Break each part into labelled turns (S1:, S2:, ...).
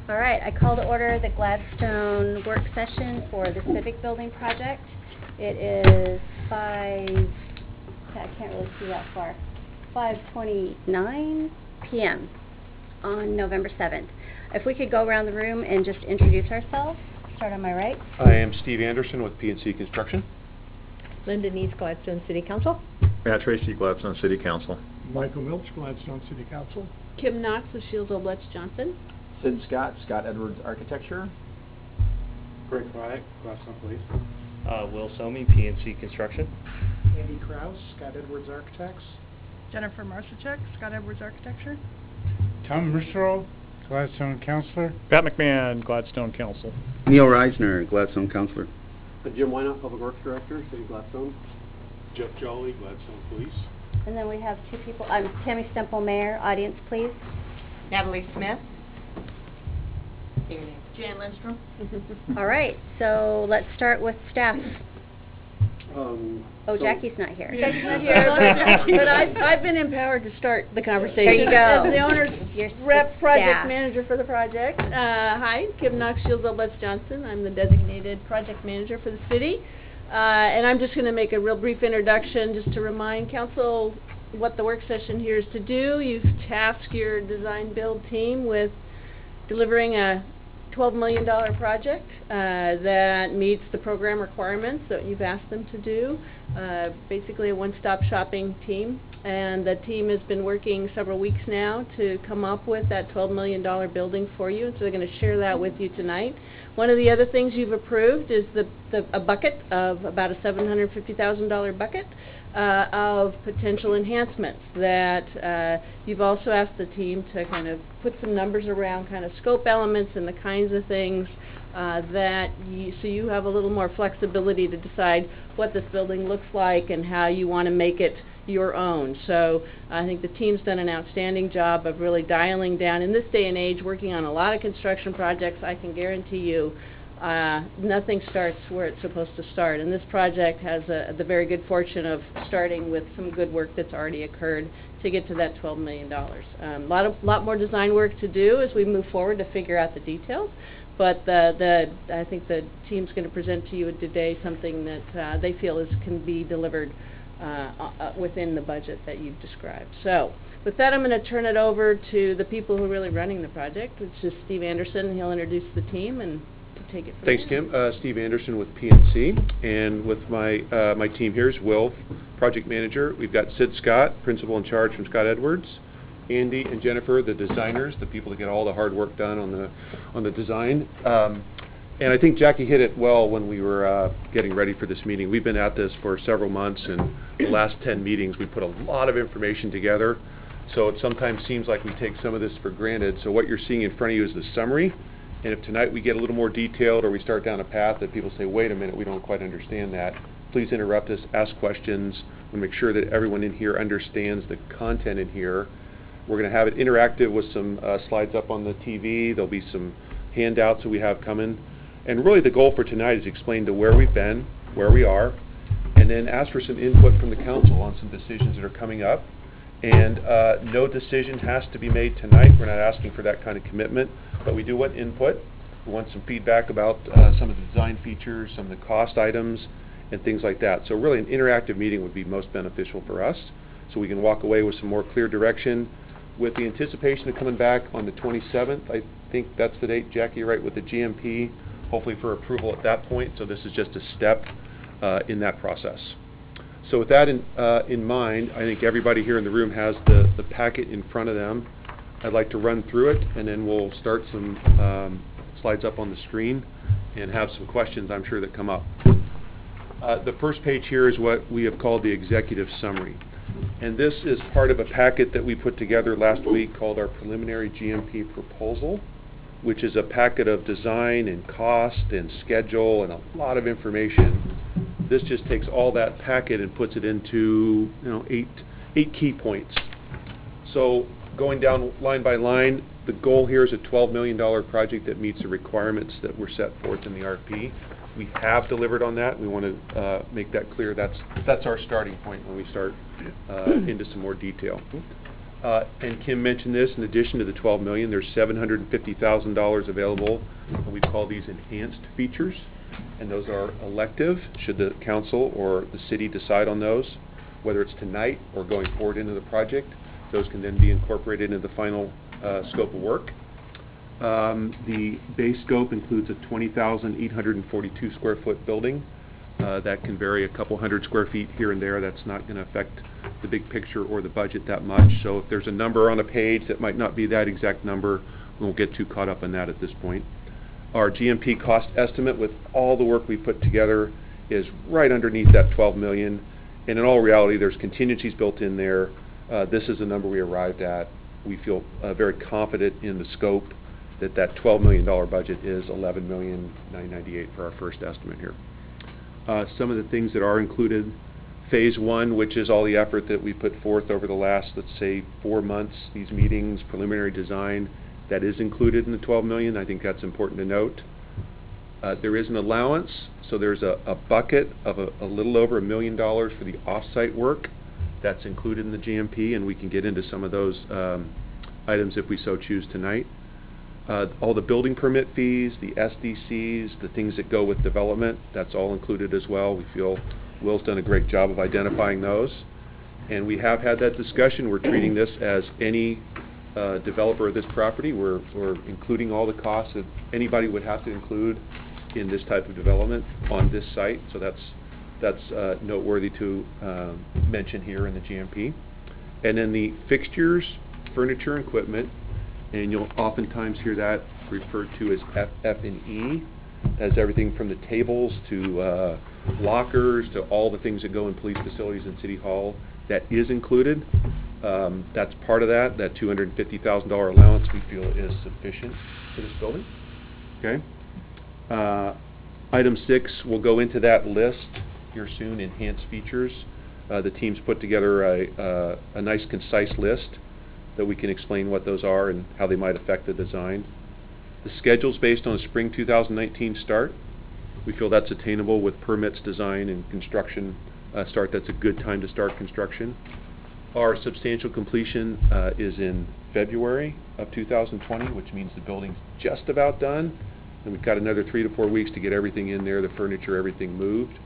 S1: All right, I call to order the Gladstone work session for the Civic Building project. It is I can't really see that far, 5:29 p.m. on November 7th. If we could go around the room and just introduce ourselves. Start on my right.
S2: I am Steve Anderson with PNC Construction.
S3: Linda Neese, Gladstone City Council.
S4: Matt Tracy, Gladstone City Council.
S5: Michael Milch, Gladstone City Council.
S6: Kim Knox of Shields Obletch Johnson.
S7: Sid Scott, Scott Edwards Architecture.
S8: Greg Craddock, Gladstone Police.
S9: Will Somi, PNC Construction.
S5: Andy Krause, Scott Edwards Architects.
S10: Jennifer Marcichek, Scott Edwards Architecture.
S8: Tom Mersereau, Gladstone Counselor.
S11: Pat McMahon, Gladstone Council.
S12: Neil Reisner, Gladstone Counselor.
S13: Jim Wynot, Public Works Director, City of Gladstone.
S8: Jeff Jolly, Gladstone Police.
S1: And then we have two people. Tammy Stemple, Mayor. Audience, please.
S3: Natalie Smith.
S6: Jan Lindstrom.
S1: All right, so let's start with staff. Jackie's not here.
S6: Jackie's not here, but I've been empowered to start the conversation.
S1: There you go.
S6: As the owner's
S1: Your
S6: rep project
S1: staff.
S6: manager for the project. Hi, Kim Knox, Shields Obletch Johnson. I'm the designated project manager for the city. And I'm just going to make a real brief introduction just to remind council what the work session here is to do. You've tasked your design build team with delivering a $12 million project that meets the program requirements that you've asked them to do. Basically a one-stop shopping team, and the team has been working several weeks now to come up with that $12 million building for you, so they're going to share that with you tonight. One of the other things you've approved is a bucket of about a $750,000 bucket of potential enhancements that you've also asked the team to kind of put some numbers around kind of scope elements and the kinds of things so you have a little more flexibility to decide what this building looks like and how you want to make it your own. So I think the team's done an outstanding job of really dialing down. In this day and age, working on a lot of construction projects, I can guarantee you nothing starts where it's supposed to start. And this project has the very good fortune of starting with some good work that's already occurred to get to that $12 million. Lot more design work to do as we move forward to figure out the details. But I think the team's going to present to you today something that they feel can be delivered within the budget that you've described. So with that, I'm going to turn it over to the people who are really running the project, which is Steve Anderson. He'll introduce the team and take it from
S2: Thanks,
S6: there.
S2: Kim. Steve Anderson with PNC, and with my team here is Will, project manager. We've got Sid Scott, principal in charge from Scott Edwards. Andy and Jennifer, the designers, the people that get all the hard work done on the design. And I think Jackie hit it well when we were getting ready for this meeting. We've been at this for several months, and the last 10 meetings we put a lot of information together. So it sometimes seems like we take some of this for granted. So what you're seeing in front of you is the summary. And if tonight we get a little more detailed or we start down a path that people say, wait a minute, we don't quite understand that, please interrupt us, ask questions, and make sure that everyone in here understands the content in here. We're going to have it interactive with some slides up on the TV. There'll be some handouts that we have coming. And really the goal for tonight is explain to where we've been, where we are, and then ask for some input from the council on some decisions that are coming up. And no decision has to be made tonight. We're not asking for that kind of commitment, but we do want input. We want some feedback about some of the design features, some of the cost items, and things like that. So really an interactive meeting would be most beneficial for us, so we can walk away with some more clear direction. With the anticipation of coming back on the 27th, I think that's the date, Jackie, right, with the GMP, hopefully for approval at that point. So this is just a step in that process. So with that in mind, I think everybody here in the room has the packet in front of them. I'd like to run through it, and then we'll start some slides up on the screen and have some questions, I'm sure, that come up. The first page here is what we have called the executive summary. And this is part of a packet that we put together last week called our preliminary GMP proposal, which is a packet of design and cost and schedule and a lot of information. This just takes all that packet and puts it into eight key points. So going down line by line, the goal here is a $12 million project that meets the requirements that were set forth in the RFP. We have delivered on that. We want to make that clear. That's our starting point when we start into some more detail. And Kim mentioned this, in addition to the $12 million, there's $750,000 available, and we call these enhanced features. And those are elective, should the council or the city decide on those, whether it's tonight or going forward into the project. Those can then be incorporated into the final scope of work. The base scope includes a 20,842 square foot building. That can vary a couple hundred square feet here and there. That's not going to affect the big picture or the budget that much. So if there's a number on a page that might not be that exact number, we won't get too caught up on that at this point. Our GMP cost estimate with all the work we put together is right underneath that $12 million. And in all reality, there's contingencies built in there. This is the number we arrived at. We feel very confident in the scope that $12 million budget is $11,998,000 for our first estimate here. Some of the things that are included, phase 1, which is all the effort that we put forth over the last, let's say, 4 months, these meetings, preliminary design, that is included in the $12 million. I think that's important to note. There is an allowance, so there's a bucket of a little over $1 million for the off-site work. That's included in the GMP, and we can get into some of those items if we so choose tonight. All the building permit fees, the SDCs, the things that go with development, that's all included as well. We feel Will's done a great job of identifying those. And we have had that discussion. We're treating this as any developer of this property. We're including all the costs that anybody would have to include in this type of development on this site. So that's noteworthy to mention here in the GMP. And then the fixtures, furniture, and equipment, and you'll oftentimes hear that referred to as FF&E, as everything from the tables to lockers to all the things that go in police facilities and City Hall. That is included. That's part of that $250,000 allowance we feel is sufficient for this building. Okay. Item 6, we'll go into that list here soon, enhanced features. The team's put together a nice concise list that we can explain what those are and how they might affect the design. The schedule's based on a spring 2019 start. We feel that's attainable with permits, design, and construction start. That's a good time to start construction. Our substantial completion is in February of 2020, which means the building's just about done. And we've got another 3 to 4 weeks to get everything in there, the furniture, everything moved,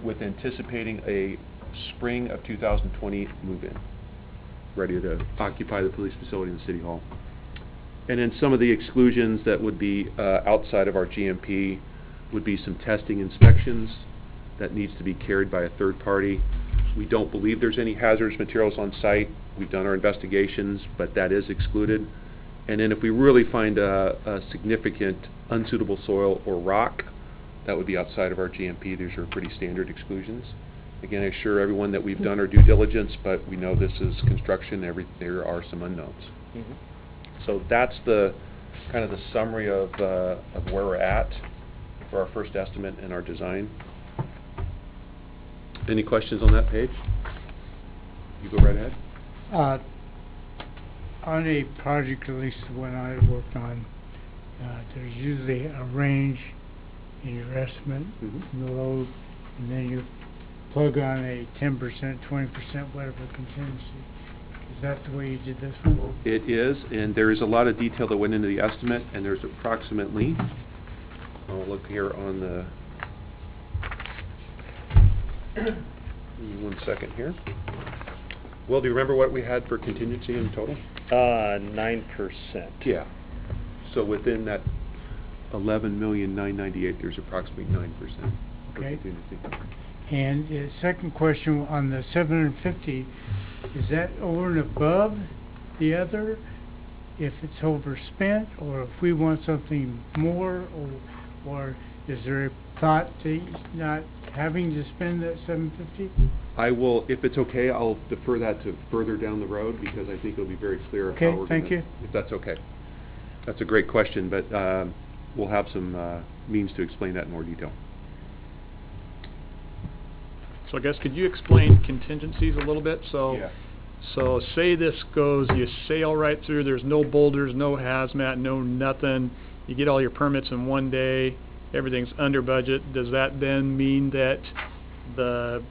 S2: with anticipating a spring of 2020 move-in, ready to occupy the police facility and the City Hall. And then some of the exclusions that would be outside of our GMP would be some testing inspections that needs to be carried by a third party. We don't believe there's any hazardous materials on site. We've done our investigations, but that is excluded. And then if we really find a significant unsuitable soil or rock, that would be outside of our GMP. These are pretty standard exclusions. Again, I assure everyone that we've done our due diligence, but we know this is construction. There are some unknowns.
S9: Mm-hmm.
S2: So that's the kind of the summary of where we're at for our first estimate and our design. Any questions on that page? You go right ahead.
S8: On a project, at least the one I worked on, there's usually a range in your estimate, below, and then you plug on a 10%, 20%, whatever contingency. Is that the way you did this one?
S2: It is, and there is a lot of detail that went into the estimate, and there's approximately, I'll look here on the, give me 1 second here. Will, do you remember what we had for contingency in total?
S9: 9%.
S2: Yeah. So within that $11,998,000, there's approximately 9% for
S8: Okay.
S2: contingency.
S8: And the second question on the 750, is that over and above the other if it's overspent, or if we want something more, or is there a thought to not having to spend that 750?
S2: I will, if it's okay, I'll defer that to further down the road because I think it'll be very clear
S8: Okay,
S2: how we're
S8: thank you.
S2: if that's okay. That's a great question, but we'll have some means to explain that in more detail.
S11: So I guess could you explain contingencies a little bit?
S2: Yeah.
S11: So say this goes, you sail right through, there's no boulders, no hazmat, no nothing. You get all your permits in one day, everything's under budget. Does that then mean that the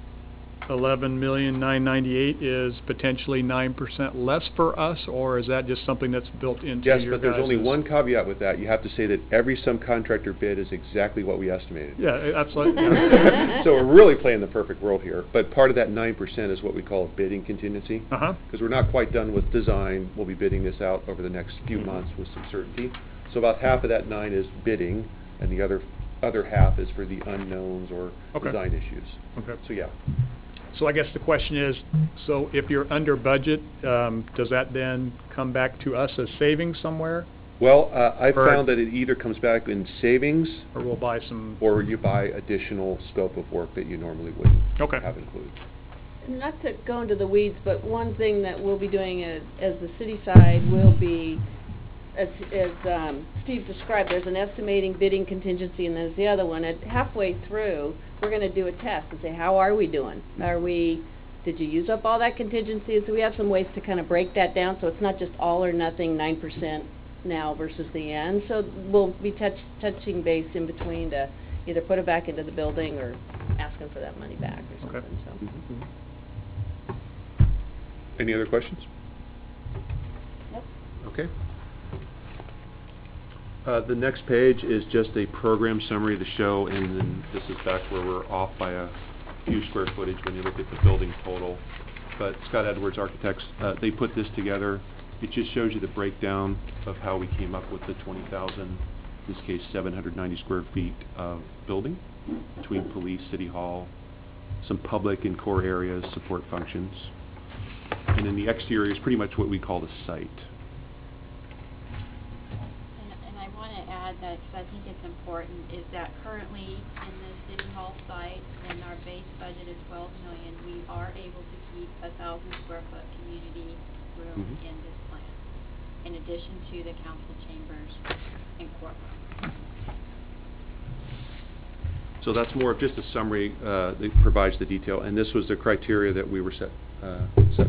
S11: 11,998,000 is potentially 9% less for us, or is that just something that's built into
S2: Yes,
S11: your
S2: but there's only
S11: guys'-
S2: one caveat with that. You have to say that every subcontractor bid is exactly what we estimated.
S11: Yeah, absolutely. Yeah.
S2: So we're really playing the perfect world here, but part of that 9% is what we call a bidding contingency.
S11: Uh-huh.
S2: Because we're not quite done with design. We'll be bidding this out over the next few months with some certainty. So about half of that 9 is bidding, and the other half is for the unknowns or
S11: Okay.
S2: design issues.
S11: Okay.
S2: So yeah.
S11: So I guess the question is, so if you're under budget, does that then come back to us as savings somewhere?
S2: Well, I
S11: Or-
S2: found that it either comes back in savings,
S11: Or we'll buy some...
S2: or you buy additional scope of work that you normally wouldn't
S11: Okay.
S2: have included.
S6: Not to go into the weeds, but one thing that we'll be doing as the city side will be, as Steve described, there's an estimating bidding contingency, and there's the other one. And halfway through, we're going to do a test and say, how are we doing? Did you use up all that contingency? So we have some ways to kind of break that down, so it's not just all or nothing, 9% now versus the end. So we'll be touching base in between to either put it back into the building or asking for that money back or something.
S11: Okay.
S6: So.
S2: Mm-hmm. Any other questions?
S6: Nope.
S2: Okay. The next page is just a program summary of the show, and then this is back where we're off by a few square footage when you look at the building total. But Scott Edwards Architects, they put this together. It just shows you the breakdown of how we came up with the 20,000, in this case 790 square feet of building between police, city hall, some public and core areas, support functions. And then the exterior is pretty much what we call the site.
S14: And I want to add that, because I think it's important, is that currently in the City Hall site, when our base budget is $12 million, we are able to keep 1,000 square foot community room in this plan, in addition to the council chambers and courtroom.
S2: So that's more of just a summary that provides the detail, and this was the criteria that we were set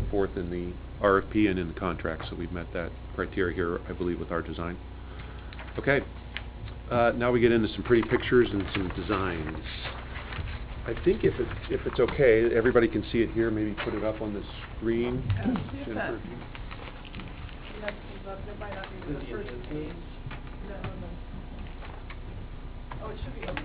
S2: forth in the RFP and in the contract, so we've met that criteria here, I believe, with our design. Okay, now we get into some pretty pictures and some designs. I think if it's okay, everybody can see it here, maybe put it up on the screen. Jennifer, if you-
S10: That might not be the first page. No. Oh, it should be open.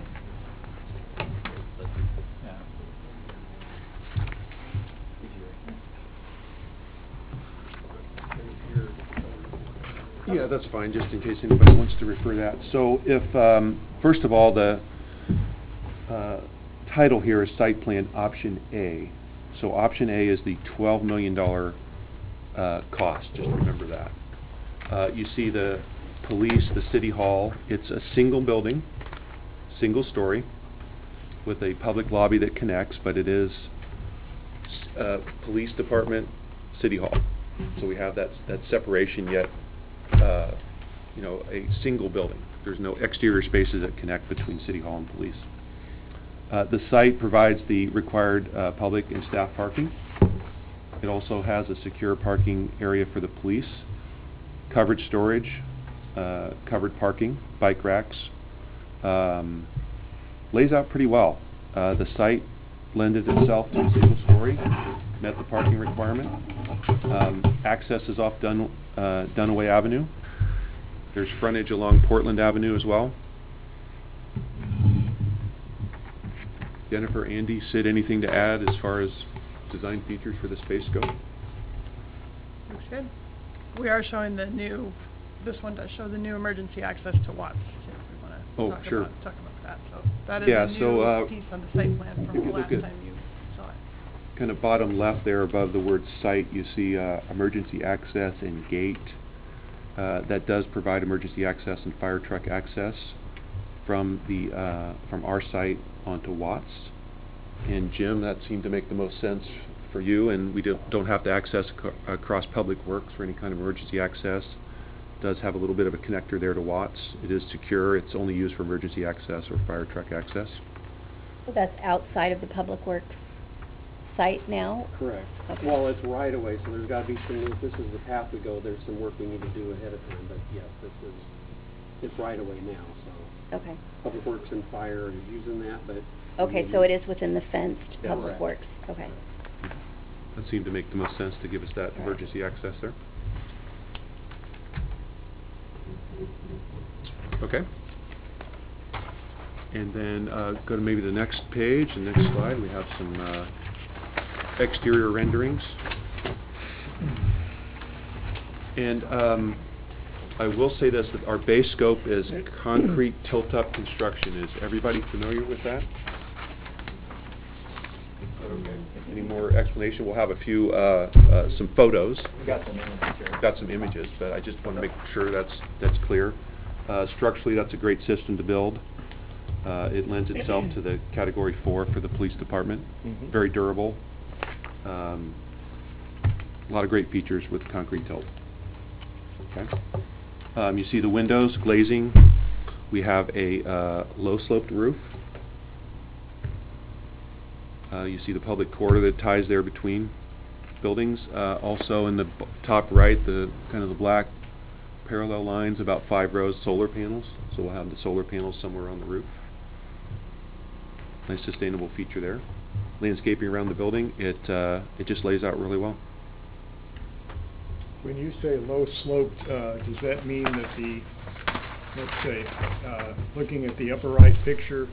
S2: Yeah, that's fine, just in case anybody wants to refer that. So if, first of all, the title here is Site Plan Option A. So Option A is the $12 million cost, just remember that. You see the police, the city hall, it's a single building, single story, with a public lobby that connects, but it is police department, city hall. So we have that separation, yet a single building. There's no exterior spaces that connect between City Hall and police. The site provides the required public and staff parking. It also has a secure parking area for the police, covered storage, covered parking, bike racks. Lays out pretty well. The site lended itself to a single story, met the parking requirement. Access is off Dunaway Avenue. There's frontage along Portland Avenue as well. Jennifer, Andy, Sid, anything to add as far as design features for the space go?
S10: Looks good. We are showing this one does show the new emergency access to Watts, if we want to talk about that. So that is a new piece on the site plan from the last time you saw it.
S2: Kind of bottom left there above the word site, you see emergency access and gate. That does provide emergency access and fire truck access from our site onto Watts. And Jim, that seemed to make the most sense for you, and we don't have to access across Public Works for any kind of emergency access. It does have a little bit of a connector there to Watts. It is secure. It's only used for emergency access or fire truck access.
S1: So that's outside of the Public Works site now?
S13: Correct.
S1: Okay.
S13: Well, it's right away, so there's got to be some, if this is the path we go, there's some work we need to do ahead of time, but yes, this is it's right away now, so.
S1: Okay.
S13: Public Works and Fire are using that, but.
S1: Okay, so it is within the fenced
S13: Yeah,
S1: Public
S13: correct.
S1: Works, okay.
S2: That seemed to make the most sense to give us that emergency access there. Okay. And then go to maybe the next page, the next slide. We have some exterior renderings. And I will say this, that our base scope is concrete tilt-up construction. Is everybody familiar with that? Okay. Any more explanation? We'll have a few, some photos.
S7: We got some images here.
S2: Got some images, but I just want to make sure that's clear. Structurally, that's a great system to build. It lends itself to the Category 4 for the police department. Very durable. A lot of great features with concrete tilt. Okay. You see the windows, glazing. We have a low-sloped roof. You see the public corridor that ties there between buildings. Also in the top right, the kind of the black parallel lines, about 5 rows, solar panels. So we'll have the solar panels somewhere on the roof. Nice sustainable feature there. Landscaping around the building, it just lays out really well.
S5: When you say low sloped, does that mean that the, let's say, looking at the upper right picture,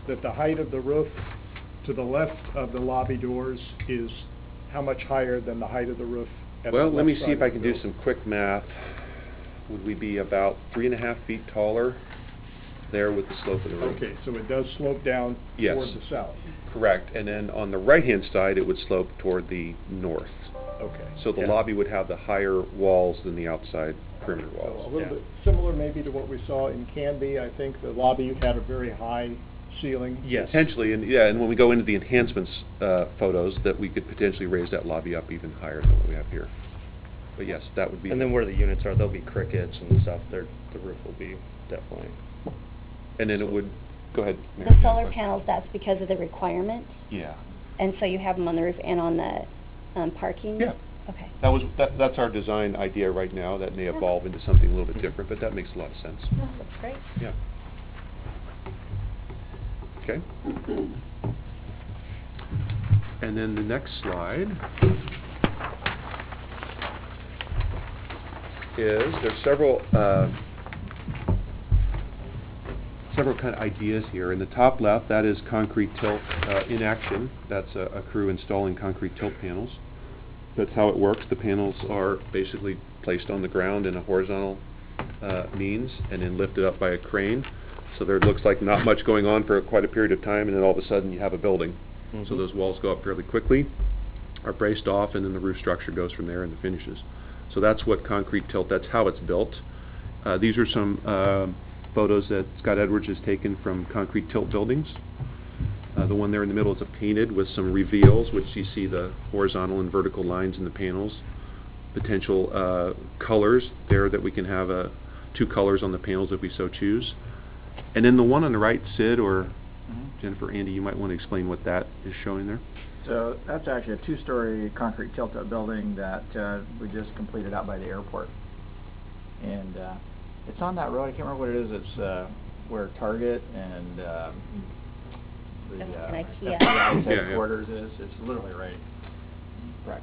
S5: that the height of the roof to the left of the lobby doors is how much higher than the height of the roof at the
S2: Well,
S5: left
S2: let me see
S5: side
S2: if
S5: of
S2: I
S5: the
S2: can do
S5: building?
S2: some quick math. Would we be about 3.5 feet taller there with the slope of the roof?
S5: Okay, so it does slope down
S2: Yes.
S5: toward the south.
S2: Correct. And then on the right-hand side, it would slope toward the north.
S5: Okay.
S2: So the lobby would have the higher walls than the outside perimeter
S5: So a
S2: walls.
S5: little bit similar maybe to what we saw in Canby. I think the lobby had a very high ceiling.
S2: Yes. Potentially, and yeah, and when we go into the enhancements photos, that we could potentially raise that lobby up even higher than what we have here. But yes, that would be.
S9: And then where the units are, there'll be crickets and stuff. The roof will be definitely.
S2: And then it would. Go ahead. Mary,
S1: The
S2: you had a
S1: solar
S2: question.
S1: panels, that's because of the requirement?
S2: Yeah.
S1: And so you have them on the roof and on the parking?
S2: Yeah.
S1: Okay.
S2: That's our design idea right now. That may evolve into something a little bit different, but that makes a lot of sense.
S1: Oh, that's great.
S2: Yeah. Okay. And then the next slide is there's several kind of ideas here. In the top left, that is concrete tilt in action. That's a crew installing concrete tilt panels. That's how it works. The panels are basically placed on the ground in a horizontal means and then lifted up by a crane. So there looks like not much going on for quite a period of time, and then all of a sudden you have a building. So those walls go up fairly quickly, are braced off, and then the roof structure goes from there and the finishes. So that's what concrete tilt, that's how it's built. These are some photos that Scott Edwards has taken from concrete tilt buildings. The one there in the middle is a painted with some reveals, which you see the horizontal and vertical lines in the panels. Potential colors there that we can have 2 colors on the panels if we so choose. And then the one on the right, Sid or Jennifer, Andy, you might want to explain what that is showing there.
S7: So that's actually a 2-story concrete tilt-up building that we just completed out by the airport. And it's on that road. I can't remember what it is. It's where Target and the
S1: IKEA.
S7: FBI
S2: Yeah.
S7: headquarters is. It's literally right.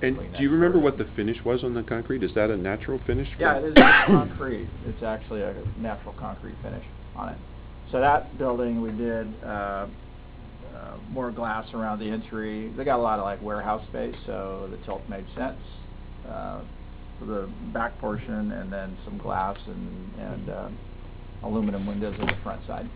S2: And do you remember what the finish was on the concrete? Is that a natural finish?
S7: Yeah, it is concrete. It's actually a natural concrete finish on it. So that building we did more glass around the entry. They got a lot of like warehouse space, so the tilt made sense for the back portion, and then some glass and aluminum windows on the front side.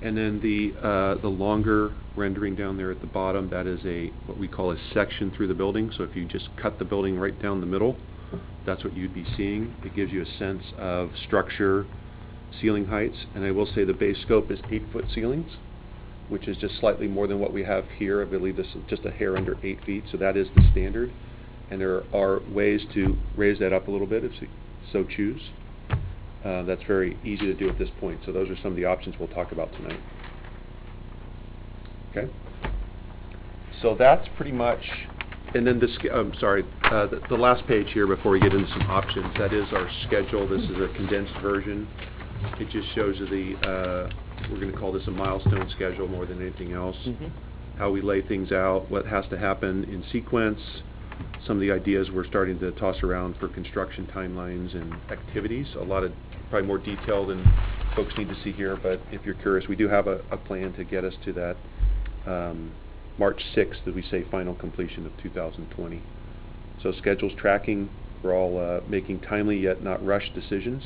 S2: And then the longer rendering down there at the bottom, that is what we call a section through the building. So if you just cut the building right down the middle, that's what you'd be seeing. It gives you a sense of structure, ceiling heights, and I will say the base scope is 8-foot ceilings, which is just slightly more than what we have here. I believe this is just a hair under 8 feet, so that is the standard. And there are ways to raise that up a little bit if you so choose. That's very easy to do at this point, so those are some of the options we'll talk about tonight. Okay? So that's pretty much And then the last page here before we get into some options, that is our schedule. This is a condensed version. It just shows you we're going to call this a milestone schedule more than anything else. How we lay things out, what has to happen in sequence, some of the ideas we're starting to toss around for construction timelines and activities. A lot of probably more detail than folks need to see here, but if you're curious, we do have a plan to get us to that March 6th, as we say, final completion of 2020. So schedule's tracking. We're all making timely yet not rushed decisions,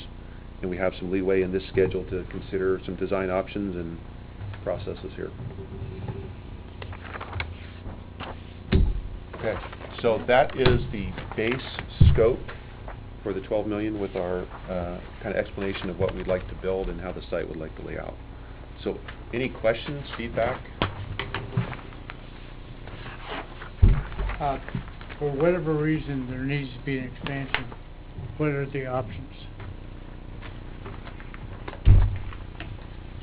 S2: and we have some leeway in this schedule to consider some design options and processes here. Okay, so that is the base scope for the 12 million with our kind of explanation of what we'd like to build and how the site would like to lay out. So any questions, feedback?
S8: For whatever reason there needs to be an expansion, what are the options?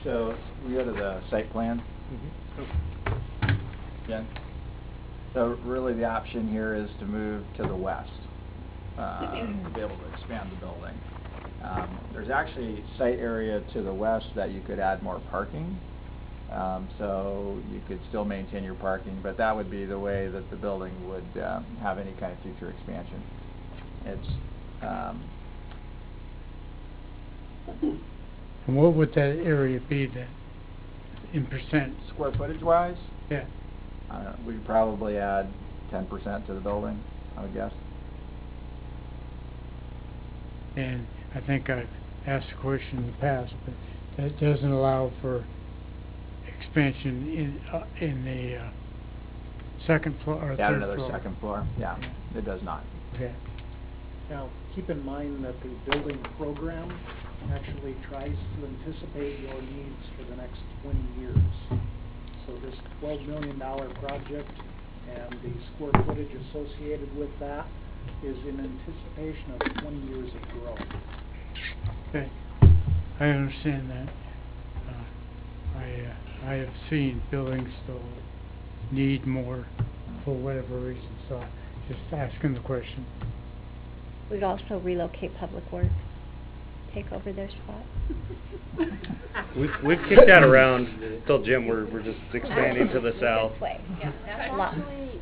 S7: So we go to the site plan. Jen? So really the option here is to move to the west, to be able to expand the building. There's actually site area to the west that you could add more parking. So you could still maintain your parking, but that would be the way that the building would have any kind of future expansion. It's
S8: And what would that area be then, in percent?
S7: Square footage wise?
S8: Yeah.
S7: We'd probably add 10% to the building, I would guess.
S8: And I think I've asked the question in the past, but that doesn't allow for expansion in the second floor or
S7: Add
S8: third
S7: another
S8: floor.
S7: second floor? Yeah, it does not.
S8: Okay.
S15: Now, keep in mind that the building program actually tries to anticipate your needs for the next 20 years. So this $12 million project and the square footage associated with that is in anticipation of 20 years of growth.
S8: Okay. I understand that. I have seen buildings still need more for whatever reason, so just asking the question.
S1: We'd also relocate Public Works, take over their spot.
S9: We've kicked that around. Told Jim we're just expanding to the south.
S1: This way.
S14: Yeah,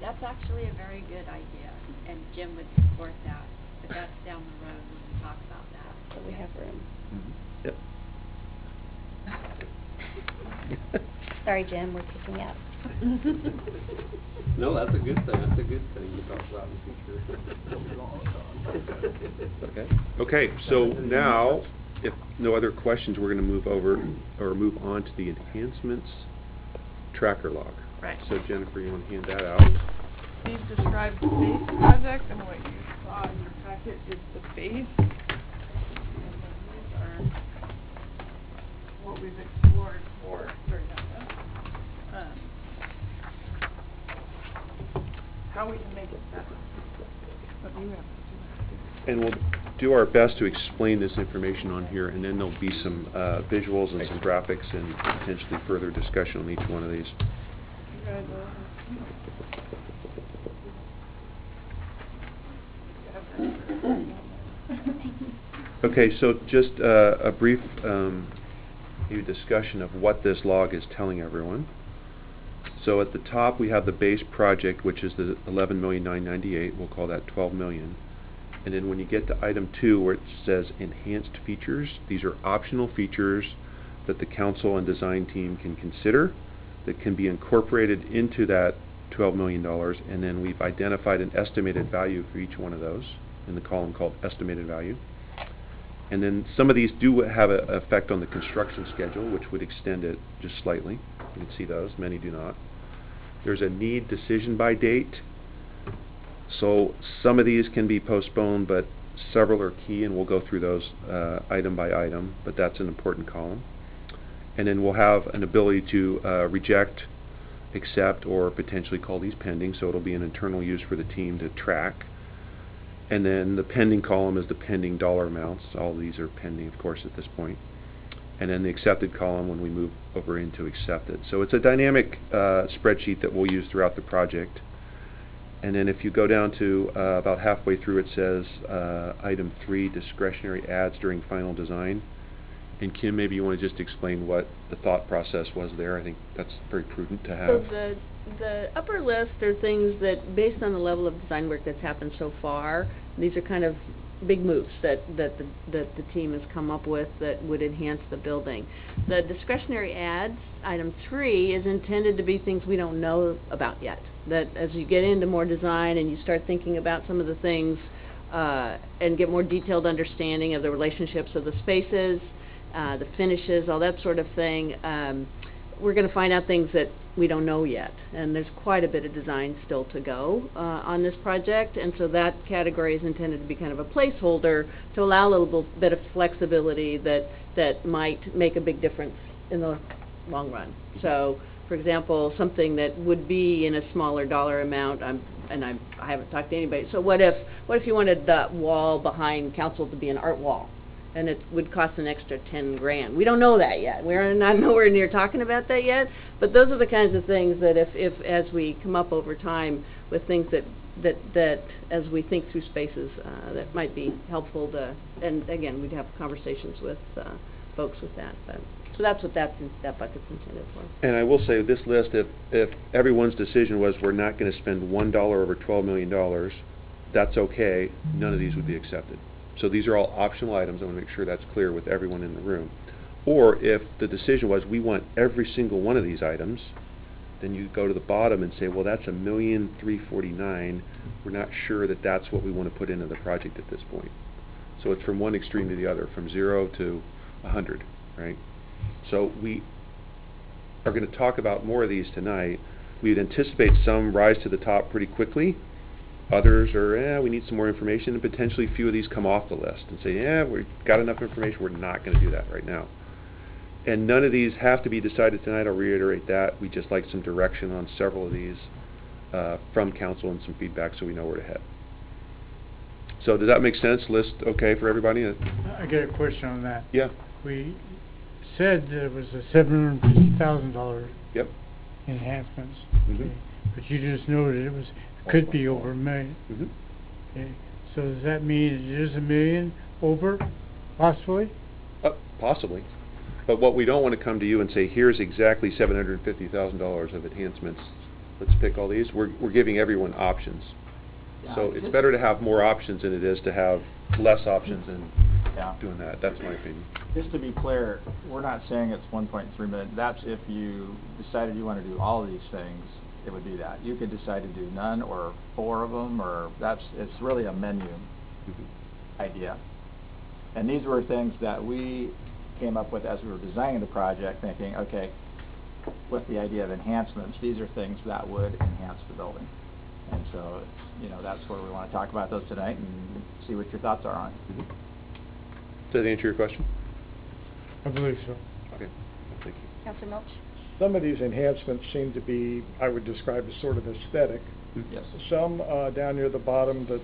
S14: that's actually a very good idea, and Jim would support that, but that's down the road when we talk about that.
S1: So we have room.
S9: Yep.
S1: Sorry, Jim, we're picking up.
S13: No, that's a good thing. That's a good thing to talk about in the future.
S2: Okay, so now, if no other questions, we're going to move on to the enhancements tracker log.
S10: Right.
S2: So Jennifer, you want to hand that out?
S10: Steve described the base project, and what you saw in your packet is the base. And then these are what we've explored for, how we can make it better. But you have to do
S2: And we'll do our best to explain this information on here, and then there'll be some visuals and some graphics and potentially further discussion on each one of these. Okay, so just a brief discussion of what this log is telling everyone. So at the top we have the base project, which is the $11,998,000. We'll call that $12 million. And then when you get to item 2 where it says enhanced features, these are optional features that the council and design team can consider that can be incorporated into that $12 million, and then we've identified an estimated value for each one of those in the column called estimated value. And then some of these do have an effect on the construction schedule, which would extend it just slightly. You can see those, many do not. There's a need decision by date. So some of these can be postponed, but several are key, and we'll go through those item by item, but that's an important column. And then we'll have an ability to reject, accept, or potentially call these pending, so it'll be an internal use for the team to track. And then the pending column is the pending dollar amounts. All these are pending, of course, at this point. And then the accepted column when we move over into accepted. So it's a dynamic spreadsheet that we'll use throughout the project. And then if you go down to about halfway through, it says item 3, discretionary adds during final design. And Kim, maybe you want to just explain what the thought process was there. I think that's very prudent to have.
S6: So the upper list are things that, based on the level of design work that's happened so far, these are kind of big moves that the team has come up with that would enhance the building. The discretionary adds, item 3, is intended to be things we don't know about yet. That as you get into more design and you start thinking about some of the things and get more detailed understanding of the relationships of the spaces, the finishes, all that sort of thing, we're going to find out things that we don't know yet. And there's quite a bit of design still to go on this project, and so that category is intended to be kind of a placeholder to allow a little bit of flexibility that might make a big difference in the long run. So, for example, something that would be in a smaller dollar amount, I haven't talked to anybody, so what if you wanted that wall behind council to be an art wall? And it would cost an extra 10 grand. We don't know that yet. We're not nowhere near talking about that yet. But those are the kinds of things that if as we come up over time with things that as we think through spaces, that might be helpful to, and again, we'd have conversations with folks with that. But, so that's what that bucket's intended for.
S2: And I will say this list, if everyone's decision was we're not going to spend $1 over $12 million, that's okay. None of these would be accepted. So these are all optional items. I want to make sure that's clear with everyone in the room. Or if the decision was we want every single one of these items, then you go to the bottom and say, well, that's $1,349,000. We're not sure that that's what we want to put into the project at this point. So it's from one extreme to the other, from 0 to 100, right? So we are going to talk about more of these tonight. We'd anticipate some rise to the top pretty quickly. Others are, we need some more information, and potentially a few of these come off the list and say, we've got enough information, we're not going to do that right now. And none of these have to be decided tonight. I'll reiterate that. We just like some direction on several of these from council and some feedback so we know where to head. So does that make sense? List okay for everybody?
S8: I get a question on that.
S2: Yeah.
S8: We said there was a $750,000
S2: yep.
S8: enhancements. Okay. But you just noted it could be over $1 million. Okay. So does that mean it is $1 million over, possibly?
S2: Possibly. But what we don't want to come to you and say, here's exactly $750,000 of enhancements. Let's pick all these. We're giving everyone options. Yeah, so it's better to have more options than it is to have less options and doing that. That's my opinion.
S7: Just to be clear, we're not saying it's 1.3 million. That's if you decided you want to do all of these things. It would be that. You could decide to do none or 4 of them, or it's really a menu idea. And these were things that we came up with as we were designing the project, thinking, okay, with the idea of enhancements, these are things that would enhance the building. And so, that's where we want to talk about those tonight and see what your thoughts are on it.
S2: Does that answer your question?
S8: I believe so.
S2: Okay, thank you.
S1: Councilor Milch?
S5: Some of these enhancements seem to be, I would describe as sort of aesthetic.
S7: Yes.
S5: Some down near the bottom, the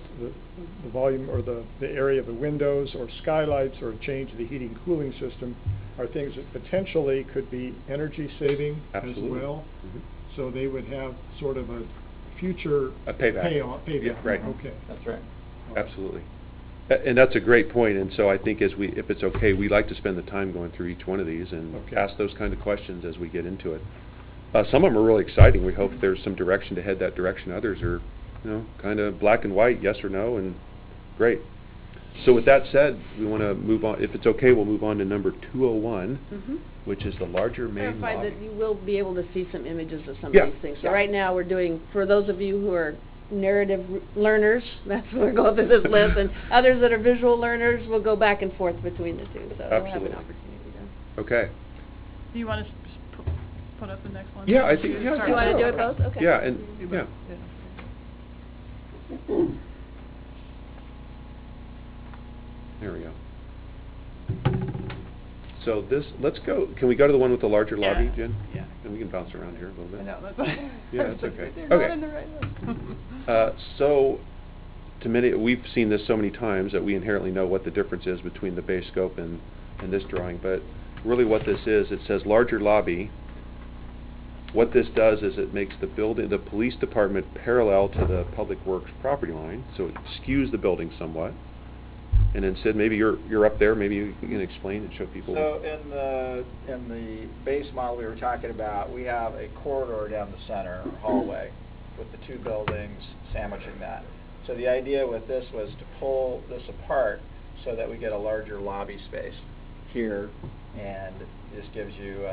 S5: volume or the area of the windows or skylights or change the heating cooling system are things that potentially could be energy saving as well. So they would have sort of a future
S2: payback.
S5: Payback.
S2: Yeah, right.
S5: Okay.
S7: That's right.
S2: Absolutely. And that's a great point, and so I think if it's okay, we like to spend the time going through each one of these and ask those kind of questions as we get into it. Some of them are really exciting. We hope there's some direction to head that direction. Others are, kind of black and white, yes or no, and great. So with that said, we want to move on. If it's okay, we'll move on to number 201, which is the larger main lobby.
S6: That you will be able to see some images of some of these things. So right now we're doing, for those of you who are narrative learners, that's what we're going through this list, and others that are visual learners will go back and forth between the two. So we'll have an opportunity to.
S2: Okay.
S10: Do you want to put up the next one?
S2: Yeah, I think.
S6: Do you want to do it both? Okay.
S2: Yeah, and yeah. There we go. So let's go. Can we go to the one with the larger lobby, Jen?
S10: Yeah.
S2: And we can bounce around here a little bit.
S10: I know, that's
S2: yeah, that's okay.
S10: They're not in the right one.
S2: So, we've seen this so many times that we inherently know what the difference is between the base scope and this drawing. But really, what this is, it says larger lobby, What this does is it makes the police department parallel to the Public Works property line, so it skews the building somewhat. And then Sid, maybe you're up there, maybe you can explain and show people.
S7: So in the base model we were talking about, we have a corridor down the center, hallway, with the two buildings sandwiching that. So the idea with this was to pull this apart so that we get a larger lobby space here, and this gives you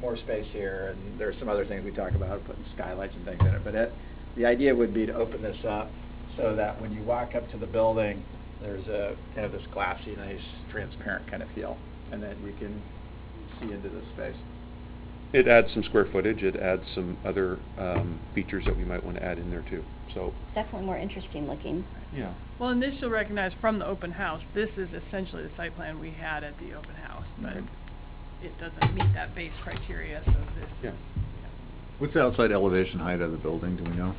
S7: more space here, and there's some other things we talk about, putting skylights and things in it. But the idea would be to open this up so that when you walk up to the building, there's a kind of this glassy, nice, transparent kind of feel, and then you can see into this space.
S2: It adds some square footage. It adds some other features that we might want to add in there too. So
S1: definitely more interesting looking.
S2: Yeah.
S10: Well, and this you'll recognize from the open house. This is essentially the site plan we had at the open house, but it doesn't meet that base criteria, so this.
S2: Yeah.
S4: What's the outside elevation height of the building, do we know?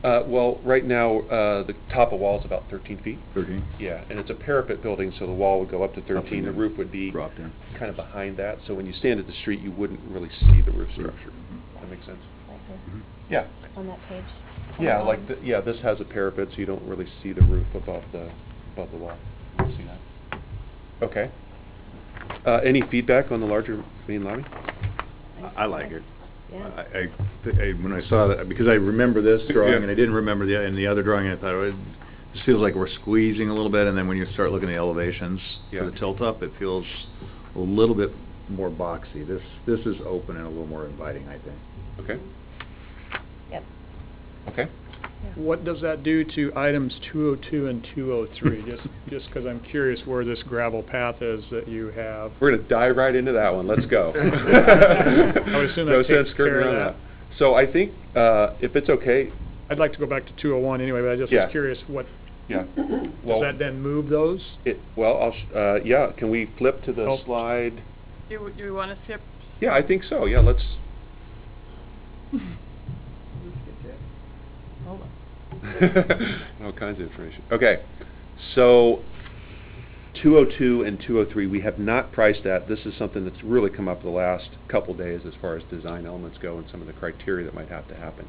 S2: Well, right now, the top of wall is about 13 feet.
S4: 13?
S2: Yeah, and it's a parapet building, so the wall would go up to 13.
S4: Up and
S2: The
S4: then
S2: roof would be
S4: dropped in.
S2: kind of behind that, so when you stand at the street, you wouldn't really see the roof structure. That makes sense? Yeah.
S1: On that page.
S2: Yeah, like this has a parapet, so you don't really see the roof above the wall. You can see that. Okay. Any feedback on the larger main lobby?
S4: I like it.
S1: Yeah.
S4: I when I saw that, because I remember this drawing and I didn't remember the other drawing, I thought, it just feels like we're squeezing a little bit, and then when you start looking at the elevations for the tilt up, it feels a little bit more boxy. This is open and a little more inviting, I think.
S2: Okay.
S1: Yep.
S2: Okay.
S11: What does that do to items 202 and 203? Just because I'm curious where this gravel path is that you have.
S2: We're going to dive right into that one. Let's go.
S11: I would assume that takes care of that.
S2: So I think if it's okay.
S11: I'd like to go back to 201 anyway, but I just was curious what.
S2: Yeah.
S11: Well, does that then move those?
S2: Well, yeah. Can we flip to the slide?
S10: Do we want to skip?
S2: Yeah, I think so. Yeah, let's.
S10: Hold on.
S2: All kinds of information. Okay, so 202 and 203, we have not priced that. This is something that's really come up the last couple days as far as design elements go and some of the criteria that might have to happen.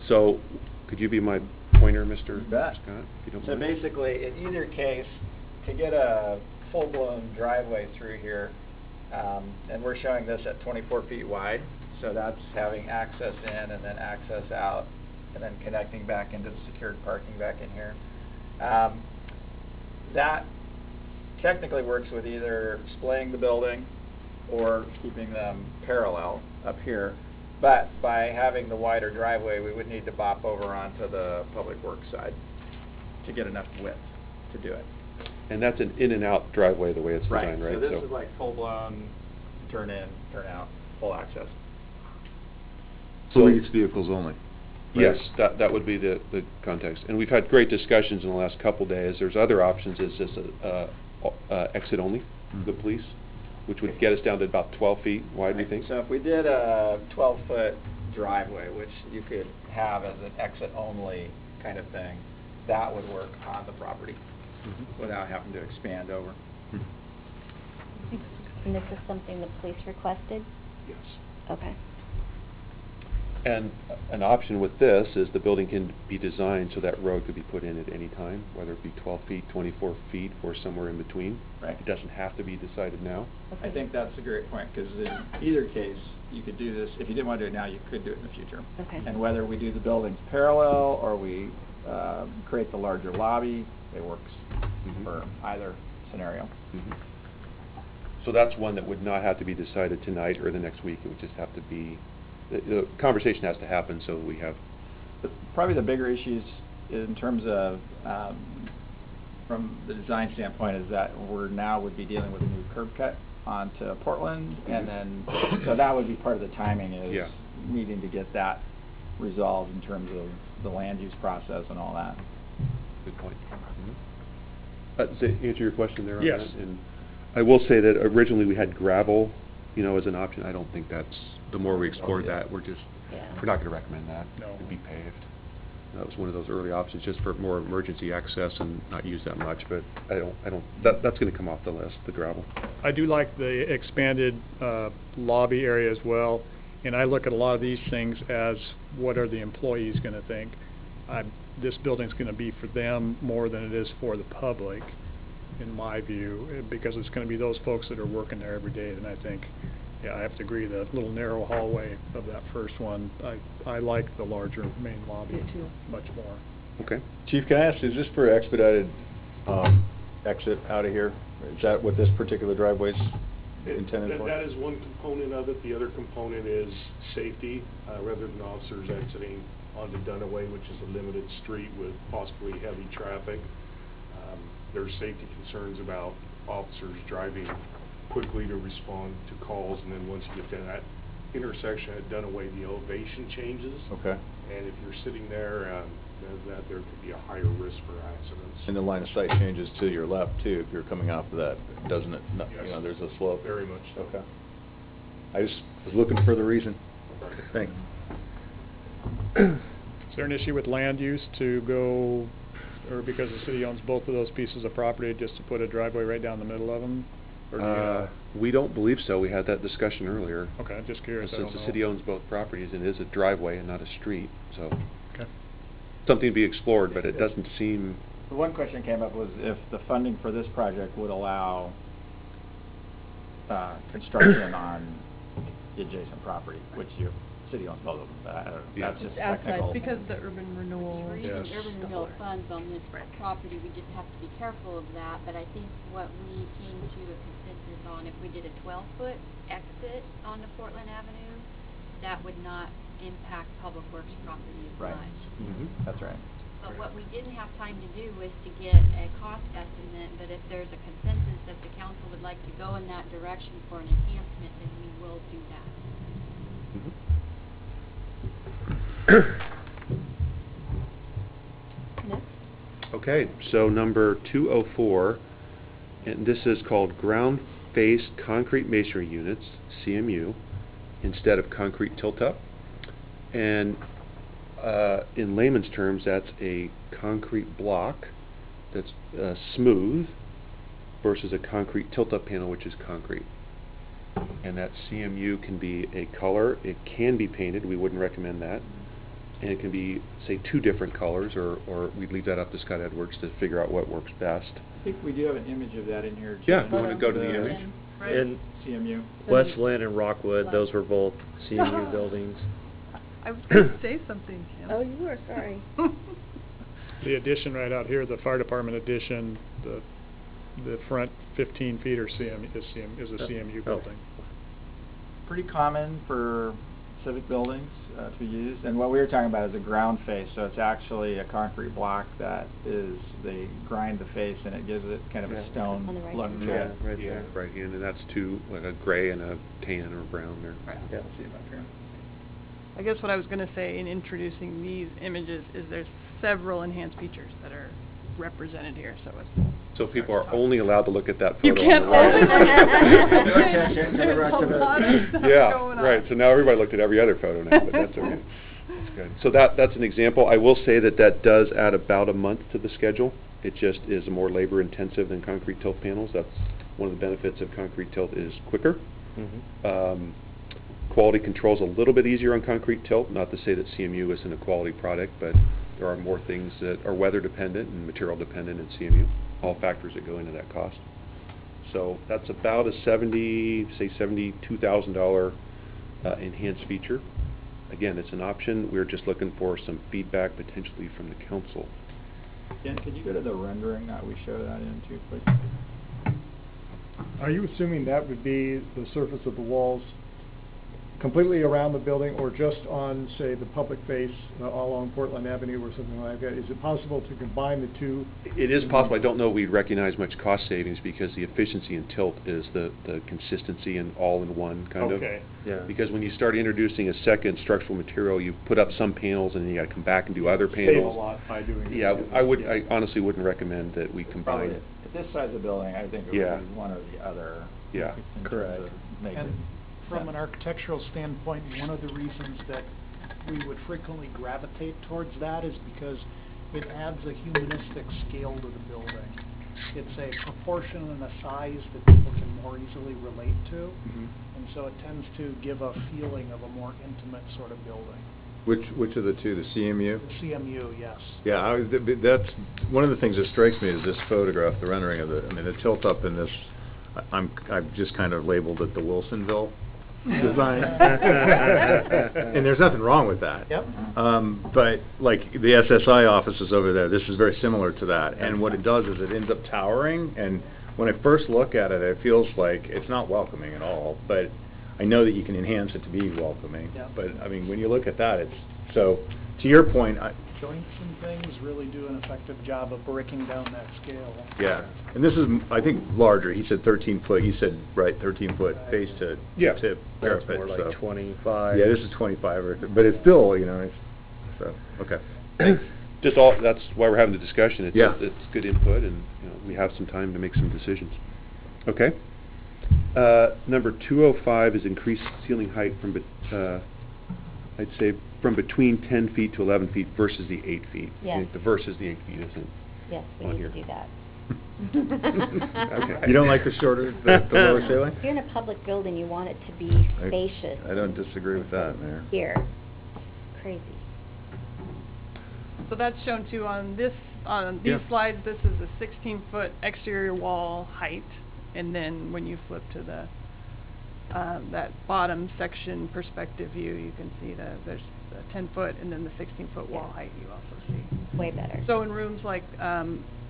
S2: So, could you be my pointer, Mr. Scott? If you don't
S7: So
S2: mind?
S7: basically, in either case, to get a full-blown driveway through here, and we're showing this at 24 feet wide, so that's having access in and then access out, and then connecting back into the secured parking back in here. That technically works with either splaying the building or keeping them parallel up here. But by having the wider driveway, we would need to bop over onto the public works side to get enough width to do it.
S2: And that's an in and out driveway the way it's designed, right?
S7: So this is like full-blown turn in, turn out, full access.
S4: Police vehicles only.
S2: Yes, that would be the context. And we've had great discussions in the last couple days. There's other options. It's just exit only, the police, which would get us down to about 12 feet wide, we think.
S7: So if we did a 12-foot driveway, which you could have as an exit only kind of thing, that would work on the property without having to expand over.
S1: And this is something the police requested?
S2: Yes.
S1: Okay.
S2: And an option with this is the building can be designed so that road could be put in at any time, whether it be 12 feet, 24 feet, or somewhere in between.
S7: Right.
S2: It doesn't have to be decided now.
S7: I think that's a great point, because in either case, you could do this, if you didn't want to do it now, you could do it in the future.
S1: Okay.
S7: And whether we do the buildings parallel or we create the larger lobby, it works for either scenario.
S2: So that's one that would not have to be decided tonight or the next week. It would just have to be, the conversation has to happen so we have.
S7: Probably the bigger issues in terms of, from the design standpoint, is that we're now would be dealing with a new curb cut onto Portland, and then, so that would be part of the timing is needing to get that resolved in terms of the land use process and all that.
S2: Good point. To answer your question there on
S11: Yes.
S2: that, and I will say that originally we had gravel, as an option. I don't think that's, the more we explored that, we're not going to recommend that.
S11: No.
S2: It'd be paved. That was one of those early options just for more emergency access and not use that much, but that's going to come off the list, the gravel.
S11: I do like the expanded lobby area as well. And I look at a lot of these things as, what are the employees gonna think? This building's gonna be for them more than it is for the public, in my view, because it's gonna be those folks that are working there every day. And I think, yeah, I have to agree, the little narrow hallway of that first one, I like the larger main lobby much more.
S2: Okay.
S4: Chief, can I ask, is this for expedited exit out of here? Is that what this particular driveway's intended for?
S16: That is one component of it. The other component is safety, rather than officers exiting onto Dunaway, which is a limited street with possibly heavy traffic. There's safety concerns about officers driving quickly to respond to calls, and then once you get to that intersection at Dunaway, the elevation changes.
S4: Okay.
S16: And if you're sitting there, there could be a higher risk for accidents.
S4: And the line of sight changes to your left too, if you're coming off of that, doesn't it? No,
S16: Yes.
S4: You know, there's a slope.
S16: Very much so.
S4: Okay. I just was looking for the reason. Thanks.
S11: Is there an issue with land use to go, or because the city owns both of those pieces of property, just to put a driveway right down the middle of them? Or do you,
S2: we don't believe so. We had that discussion earlier.
S11: Okay, I'm just curious. I
S2: Since
S11: don't
S2: the
S11: know.
S2: city owns both properties, it is a driveway and not a street, so.
S11: Okay.
S2: Something to be explored, but it doesn't seem.
S7: The one question that came up was if the funding for this project would allow construction on the adjacent property, which your city owns both of them, but I don't know,
S2: Yeah.
S7: that's just
S10: Outside,
S7: technical.
S10: because the urban renewal.
S14: We're
S2: Yes.
S14: using urban renewal funds on this property, we just have to be careful of that, but I think what we came to a consensus on, if we did a 12-foot exit onto Portland Avenue, that would not impact Public Works property as
S7: Right.
S14: much.
S7: That's right.
S14: But what we didn't have time to do was to get a cost estimate, but if there's a consensus that the council would like to go in that direction for an enhancement, then we will do that.
S2: Okay, so number 204, and this is called ground-faced concrete masonry units, CMU, instead of concrete tilt-up. And in layman's terms, that's a concrete block that's smooth versus a concrete tilt-up panel, which is concrete. And that CMU can be a color. It can be painted. We wouldn't recommend that. And it can be, say, 2 different colors, or we'd leave that up to Scott Edwards to figure out what works best.
S7: I think we do have an image of that in here.
S2: Yeah,
S7: Jen.
S2: you want to go to the image?
S10: Right.
S9: In
S7: CMU.
S9: Westland and Rockwood, those were both CMU buildings.
S10: I was going to say something, Kim.
S6: Oh, you were, sorry.
S11: The addition right out here, the fire department addition, the front 15 feet is a CMU building.
S7: Pretty common for civic buildings to use, and what we were talking about is a ground face, so it's actually a concrete block that is, they grind the face and it gives it kind of a stone
S6: On the right
S7: look
S6: hand.
S7: to
S2: Yeah,
S7: it.
S2: right there. Right hand, and that's 2, like a gray and a tan or brown there.
S7: Right,
S9: Yeah.
S7: see it up here.
S10: I guess what I was going to say in introducing these images is there's several enhanced features that are represented here, so it's...
S2: So people are only allowed to look at that photo.
S10: You can't
S2: on the right.
S10: only... There's a lot of stuff
S2: Yeah,
S10: going on.
S2: right, so now everybody looked at every other photo now, but that's okay. That's good. So that's an example. I will say that does add about a month to the schedule. It just is more labor intensive than concrete tilt panels. That's one of the benefits of concrete tilt is quicker. Quality control's a little bit easier on concrete tilt, not to say that CMU isn't a quality product, but there are more things that are weather dependent and material dependent in CMU, all factors that go into that cost. So that's about a $72,000 enhanced feature. Again, it's an option. We're just looking for some feedback potentially from the council.
S7: Jen, could you go to the rendering that we show that in too, please?
S5: Are you assuming that would be the surface of the walls completely around the building, or just on, say, the public face along Portland Avenue or something like that? Is it possible to combine the two?
S2: It is possible. I don't know we'd recognize much cost savings because the efficiency in tilt is the consistency and all-in-one kind of.
S5: Okay.
S9: Yeah.
S2: Because when you start introducing a second structural material, you put up some panels and then you got to come back and do other panels.
S5: Save a lot by doing it.
S2: Yeah, I honestly wouldn't recommend that we combine
S7: Probably,
S2: it.
S7: at this size of building, I think it
S2: Yeah.
S7: would be one or the other.
S2: Yeah.
S7: in terms
S9: Correct.
S7: of making
S15: And from an
S7: sense.
S15: architectural standpoint, one of the reasons that we would frequently gravitate towards that is because it adds a humanistic scale to the building. it's a proportion and a size that people can more easily relate to. And so it tends to give a feeling of a more intimate sort of building.
S4: Which of the two, the CMU?
S15: The CMU, yes.
S4: Yeah, that's one of the things that strikes me is this photograph, the rendering of the tilt up in this. I've just kind of labeled it the Wilsonville design, and there's nothing wrong with that.
S15: Yep.
S4: But like the SSI offices over there, this is very similar to that. And what it does is it ends up towering. And when I first look at it, it feels like it's not welcoming at all. But I know that you can enhance it to be welcoming.
S15: Yep.
S4: But I mean, when you look at that, it's so. To your point,
S15: joints and things really do an effective job of breaking down that scale.
S4: yeah, and this is, I think, larger. He said 13 foot. You said, right, 13 foot face to
S9: That's
S4: parapet.
S9: more like
S4: so.
S9: 25.
S4: Yeah, this is 25, but it's still, it's, so, okay.
S2: That's why we're having the discussion. It's good input, and we have some time to make some decisions. Okay. Number 205 is increased ceiling height from, I'd say, from between 10 feet to 11 feet versus the 8 feet.
S1: Yes.
S2: The versus the 8 feet isn't
S1: Yes, we
S2: on
S1: need
S2: here.
S1: to do that.
S4: Okay. You don't like the lower ceiling?
S1: If you're in a public building, you want it to be spacious.
S4: I don't disagree with that, Mayor.
S1: Here, crazy.
S10: So that's shown too on these slides. This is a 16-foot exterior wall height, and then when you flip to the that bottom section perspective view, you can see there's a 10-foot and then the 16-foot wall height you also see.
S1: Way better.
S10: So in rooms like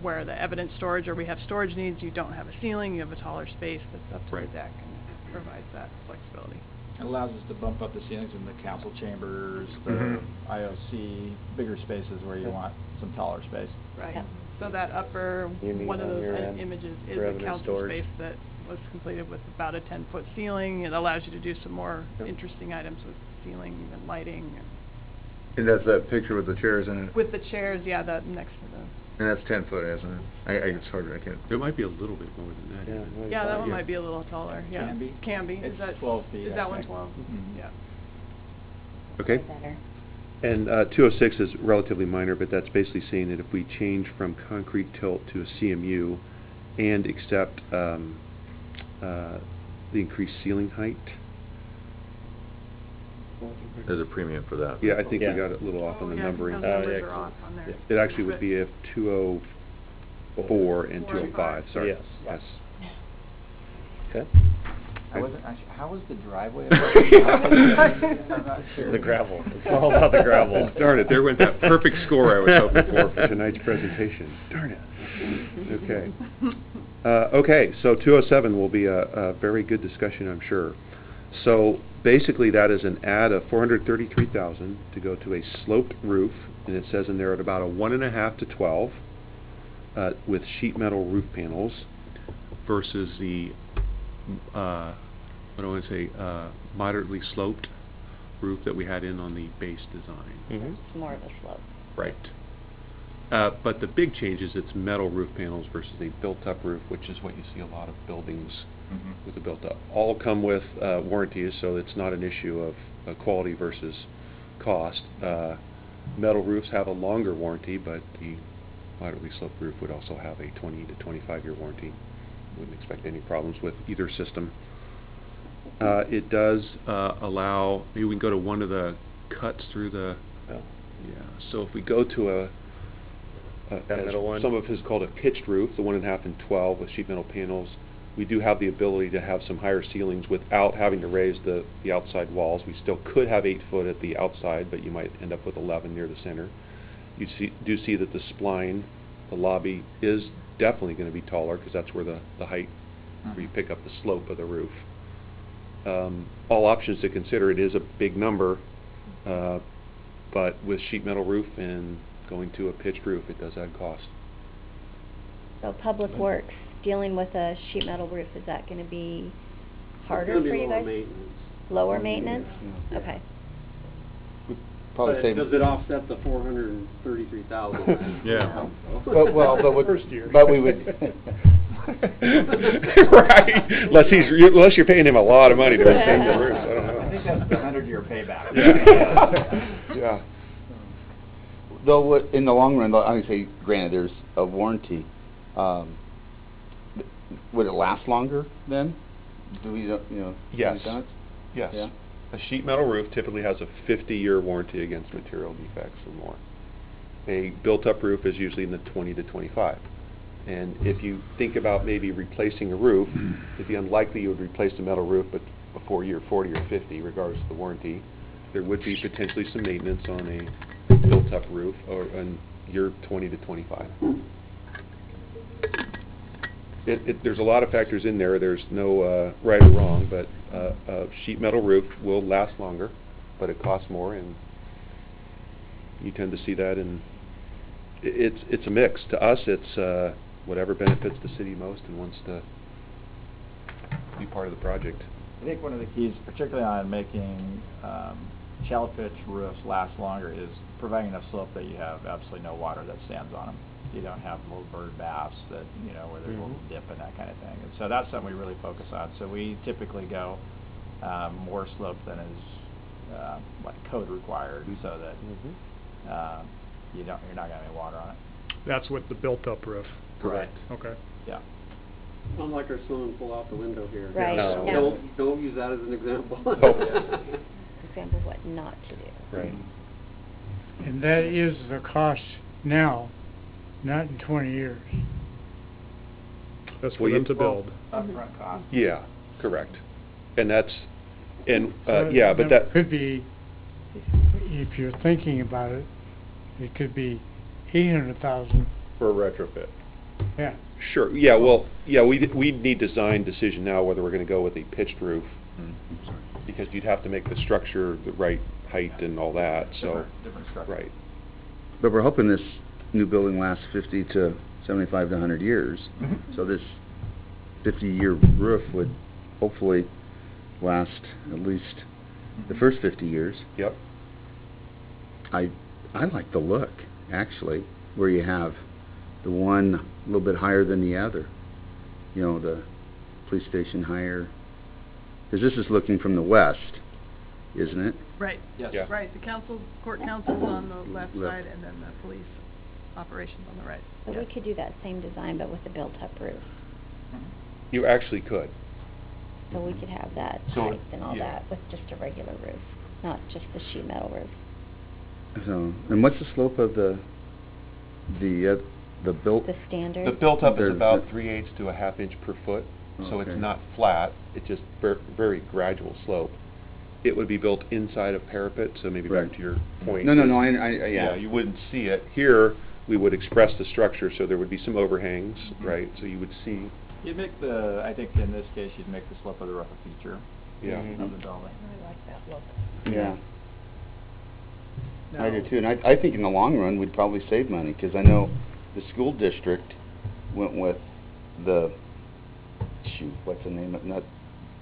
S10: where the evidence storage or we have storage needs, you don't have a ceiling, you have a taller space that's up to the deck, and it provides that flexibility.
S7: It allows us to bump up the ceilings in the council chambers, the IOC, bigger spaces where you want some taller space.
S10: Right. So that upper, one of those images is a council space that was completed with about a 10-foot ceiling. It allows you to do some more interesting items with ceiling and lighting.
S4: And that's that picture with the chairs in it?
S10: With the chairs, yeah, that next to the...
S4: And that's 10 foot, isn't it? It's harder, I can't...
S2: It might be a little bit more than that.
S10: Yeah, that one might be a little taller, yeah.
S7: Can be.
S10: Can be.
S7: It's
S10: Is that
S7: 12 feet,
S10: Is
S7: I
S10: that one
S7: think.
S10: 12? Yeah.
S2: Okay.
S1: Better.
S2: And 206 is relatively minor, but that's basically saying that if we change from concrete tilt to a CMU and accept the increased ceiling height.
S4: There's a premium for that.
S2: Yeah, I think we got it a little off on the numbering.
S10: Numbers are off on there.
S2: It actually would be if 204 and 205, sorry.
S9: Yes. Okay.
S7: How was the driveway? I'm not sure.
S9: The gravel. It's all about the gravel.
S2: Darn it, there went that perfect score I was hoping for tonight's presentation. Darn it. Okay. Okay, so 207 will be a very good discussion, I'm sure. So basically that is an add of $433,000 to go to a sloped roof, and it says in there at about a 1.5 to 12 with sheet metal roof panels versus the what do I want to say, moderately sloped roof that we had in on the base design.
S1: It's more of a slope.
S2: Right. But the big change is it's metal roof panels versus a built-up roof, which is what you see a lot of buildings with the built-up. All come with warranties, so it's not an issue of quality versus cost. Metal roofs have a longer warranty, but the moderately sloped roof would also have a 20 to 25-year warranty. Wouldn't expect any problems with either system. It does allow, maybe we can go to one of the cuts through the, so if we go to
S9: that middle one?
S2: some of his called a pitched roof, the 1.5 and 12 with sheet metal panels, we do have the ability to have some higher ceilings without having to raise the outside walls. We still could have 8 foot at the outside, but you might end up with 11 near the center. You do see that the spline, the lobby, is definitely going to be taller because that's where the height, where you pick up the slope of the roof. All options to consider. It is a big number, but with sheet metal roof and going to a pitched roof, it does add cost.
S1: So Public Works, dealing with a sheet metal roof, is that going to be harder for you guys? Lower maintenance? Okay.
S13: But does it offset the $433,000?
S4: Yeah.
S13: But we would.
S2: Right. Unless you're paying him a lot of money to maintain the roof. I don't know.
S7: I think that's the 100-year payback.
S2: Yeah.
S12: Though in the long run, I would say, granted, there's a warranty. would it last longer then? Do we, you know?
S2: Yes.
S12: do we not?
S2: Yes.
S12: Yeah.
S2: A sheet metal roof typically has a 50-year warranty against material defects or more. A built-up roof is usually in the 20 to 25. And if you think about maybe replacing a roof, it'd be unlikely you would replace a metal roof but before year 40 or 50, regardless of the warranty. There would be potentially some maintenance on a built-up roof or in year 20 to 25. There's a lot of factors in there. There's no right or wrong, but a sheet metal roof will last longer, but it costs more, and you tend to see that. And it's a mix. To us, it's whatever benefits the city most and wants to be part of the project.
S7: I think one of the keys, particularly on making shallow pitch roofs last longer, is providing enough slope that you have absolutely no water that stands on them. You don't have little bird baths that, you know, where there's a little dip and that kind of thing. And so that's something we really focus on. So we typically go more slope than is what code required, so that you're not going to have any water on it.
S11: That's with the built-up roof?
S7: Correct.
S11: Okay.
S7: Yeah.
S13: Unlike our swimming pool out the window here.
S1: Right.
S2: No.
S13: Don't use that as an example.
S1: Example of what not to do.
S2: Right.
S8: And that is the cost now, not in 20 years.
S11: That's for them to build.
S7: Upfront cost.
S2: Yeah, correct. And that's, and,
S8: So
S2: yeah, but that...
S8: could be, if you're thinking about it, it could be 800,000.
S4: For a retrofit.
S8: Yeah.
S2: Sure, yeah, well, yeah, we'd need design decision now whether we're gonna go with a pitched roof, because you'd have to make the structure the right height and all that, so...
S7: Different structure.
S2: Right.
S12: But we're hoping this new building lasts 50 to 75 to 100 years. So this 50-year roof would hopefully last at least the first 50 years.
S2: Yep.
S12: I like the look, actually, where you have the one a little bit higher than the other. You know, the police station higher. Because this is looking from the west, isn't it?
S10: Right.
S7: Yes.
S2: Yeah.
S10: Right, the court council's on the left side, and then the police operations on the right.
S1: But we could do that same design, but with a built-up roof.
S2: You actually could.
S1: So we could have that
S2: So,
S1: height and all
S2: yeah.
S1: that with just a regular roof, not just the sheet metal roof.
S12: So, and what's the slope of the built?
S1: The standard.
S2: The built-up is
S12: There's
S2: about
S12: the-
S2: 3/8 to a half inch per foot, so it's
S12: Okay.
S2: not flat, it's just very gradual slope. It would be built inside of parapet, so maybe
S12: Right.
S2: back to your point.
S12: No,
S2: Yeah,
S12: yeah.
S2: you wouldn't see it. Here, we would express the structure, so there would be some overhangs, right? So you would see,
S7: You'd make the, I think in this case, you'd make the slope of the roof a feature
S2: yeah.
S7: of the building.
S10: I like that look.
S12: Yeah. I do
S15: Now-
S12: too, and I think in the long run, we'd probably save money, because I know the school district went with the, what's the name of, not,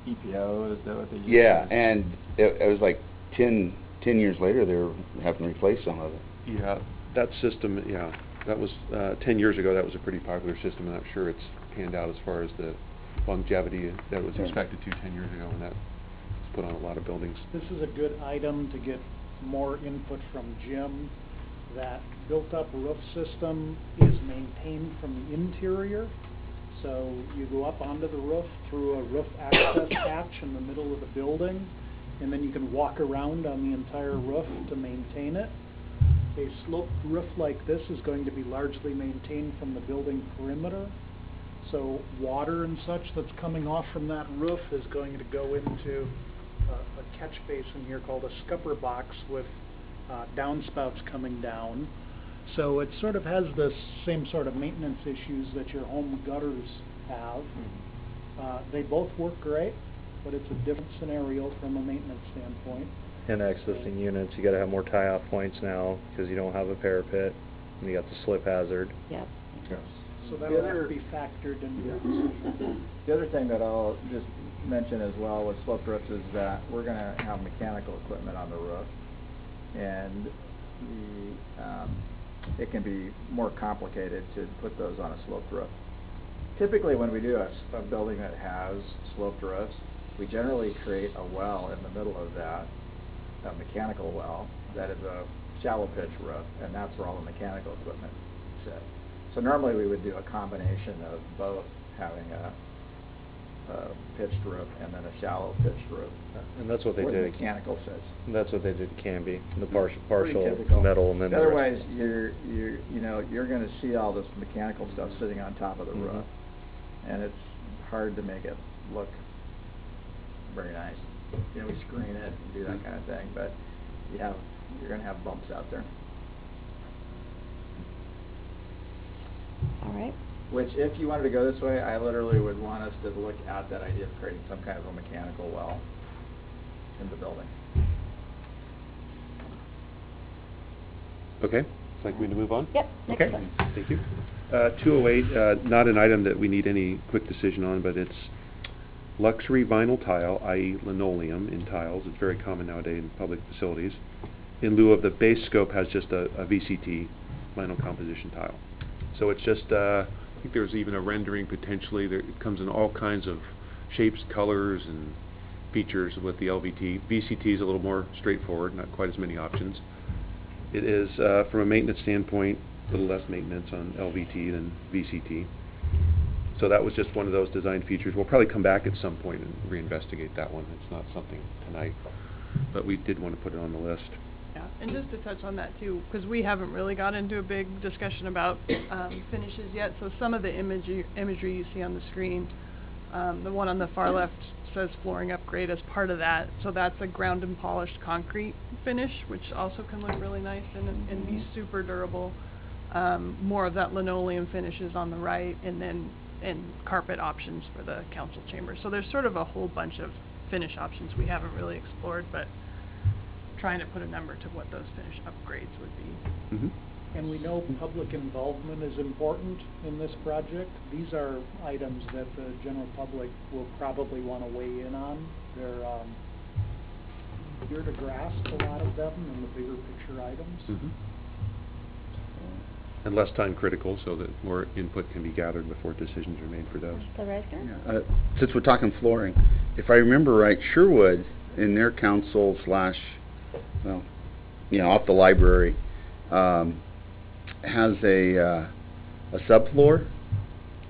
S7: EPO, is that what they use?
S12: yeah, and it was like 10 years later, they were having to replace some of it.
S2: Yeah, that system, yeah, that was, 10 years ago, that was a pretty popular system, and I'm sure it's panned out as far as the longevity that was
S12: Yeah.
S2: expected to 10 years ago, and that was put on a lot of buildings.
S15: This is a good item to get more input from Jim. That built-up roof system is maintained from the interior. So you go up onto the roof through a roof access hatch in the middle of the building, and then you can walk around on the entire roof to maintain it. A sloped roof like this is going to be largely maintained from the building perimeter. So water and such that's coming off from that roof is going to go into a catch basin here called a scupper box with downspouts coming down. So it sort of has the same sort of maintenance issues that your home gutters have. They both work great, but it's a different scenario from a maintenance standpoint.
S9: And accessing units, you gotta have more tie-off points now, because you don't have a parapet, and you got the slip hazard.
S1: Yep.
S15: So that'll have to be factored into your decision.
S7: The other thing that I'll just mention as well with sloped roofs is that we're gonna have mechanical equipment on the roof, and it can be more complicated to put those on a sloped roof. Typically, when we do a building that has sloped roofs, we generally create a well in the middle of that, a mechanical well, that is a shallow pitch roof, and that's where all the mechanical equipment sits. So normally we would do a combination of both, having a pitched roof and then a shallow pitched roof.
S9: And that's what they
S7: where
S9: did.
S7: the mechanical sits.
S9: And that's what they did at Canby, the
S7: Pretty
S9: partial
S7: typical.
S9: metal and then the rest.
S7: Otherwise, you're gonna see all this mechanical stuff sitting on top of the
S9: Mhm.
S7: roof. And it's hard to make it look very nice. You know, we screen it and do that kind of thing, but you're gonna have bumps out there.
S1: All right.
S7: Which, if you wanted to go this way, I literally would want us to look at that idea of creating some kind of a mechanical well in the building.
S2: Okay, like me to move on?
S1: Yep, next
S2: Okay,
S1: one.
S2: thank you. 208, not an item that we need any quick decision on, but it's luxury vinyl tile, i.e. linoleum in tiles. It's very common nowadays in public facilities. In lieu of the base scope has just a VCT, vinyl composition tile. So it's just, I think there's even a rendering potentially. It comes in all kinds of shapes, colors, and features with the LVT. VCT is a little more straightforward, not quite as many options. It is, from a maintenance standpoint, a little less maintenance on LVT than VCT. So that was just one of those design features. We'll probably come back at some point and reinvestigate that one. It's not something tonight, but we did want to put it on the list.
S10: Yeah, and just to touch on that too, because we haven't really got into a big discussion about finishes yet, so some of the imagery you see on the screen, the one on the far left says flooring upgrade as part of that, so that's a ground and polished concrete finish, which also can look really nice and be super durable. More of that linoleum finishes on the right, and carpet options for the council chamber. So there's sort of a whole bunch of finish options we haven't really explored, but trying to put a number to what those finish upgrades would be.
S2: Mm-hmm.
S15: And we know public involvement is important in this project. These are items that the general public will probably want to weigh in on. They're easier to grasp, a lot of them, than the bigger picture items.
S2: Mm-hmm. And less time critical, so that more input can be gathered before decisions are made for those.
S1: The resident?
S12: Since we're talking flooring, if I remember right, Sherwood, in their council / well, off the library, has a subfloor.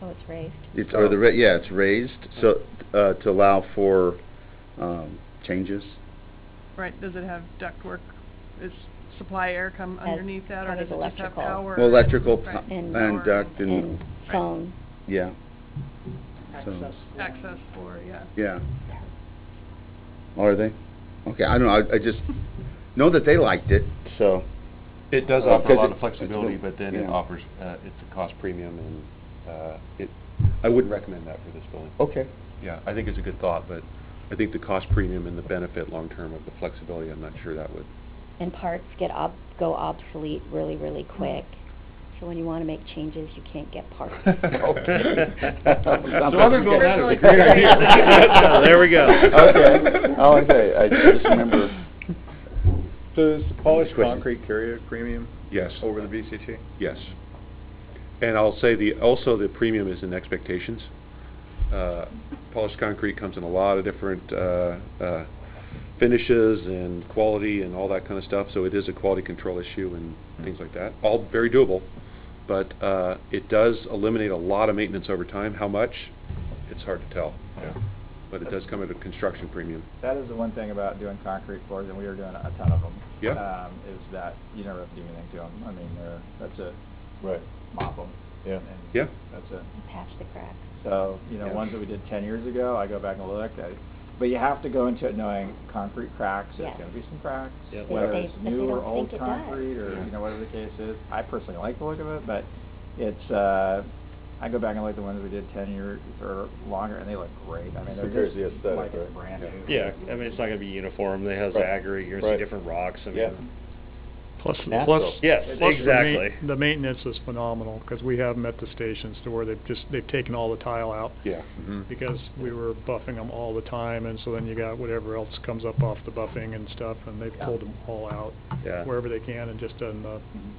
S1: Oh, it's raised.
S12: It's raised, so to allow for changes.
S10: Right, does it have ductwork? Is supply air come underneath that, or does it just have power?
S12: Well, electrical
S10: and
S12: duct and
S1: phone.
S12: Yeah.
S10: Access for, yeah.
S12: Yeah. Are they? Okay, I don't know. I just know that they liked it, so.
S2: It does offer a lot of flexibility, but then it offers, it's a cost premium, and I wouldn't recommend that for this building.
S12: Okay.
S2: Yeah, I think it's a good thought, but I think the cost premium and the benefit long-term of the flexibility, I'm not sure that would.
S1: And parts go obsolete really, really quick. So when you want to make changes, you can't get parts.
S12: Okay.
S2: So other than that, it's a great idea.
S9: There we go.
S12: Okay. Oh, okay. I just remember.
S4: Does polished concrete carry a premium?
S2: Yes.
S4: Over the VCT?
S2: Yes. And I'll say also the premium is in expectations. Polished concrete comes in a lot of different finishes and quality and all that kind of stuff, so it is a quality control issue and things like that. All very doable, but it does eliminate a lot of maintenance over time. How much? It's hard to tell.
S4: Yeah.
S2: But it does come at a construction premium.
S7: That is the one thing about doing concrete floors, and we are doing a ton of them.
S2: Yeah.
S7: Is that you never have to do anything to them. I mean, that's it.
S4: Right.
S7: Mop them.
S4: Yeah.
S7: And
S2: Yeah.
S7: That's it.
S1: Patch the cracks.
S7: So, ones that we did 10 years ago, I go back and look. But you have to go into it knowing concrete cracks. There's going to be some cracks, whether it's new or old concrete or whatever the case is. I personally like the look of it, but it's I go back and look at the ones we did 10 years or longer, and they look great. I mean, they're just
S4: the aesthetic,
S7: like
S4: right?
S7: brand new.
S9: Yeah, I mean, it's not going to be uniform. It has aggregate. You're going to see different rocks. I mean,
S11: Plus,
S9: yes,
S11: plus
S9: exactly.
S11: The maintenance is phenomenal, because we have them at the stations to where they've taken all the tile out.
S2: Yeah.
S4: Mm-hmm.
S11: Because we were buffing them all the time, and so then you got whatever else comes up off the buffing and stuff, and they've pulled them all out wherever they can and just done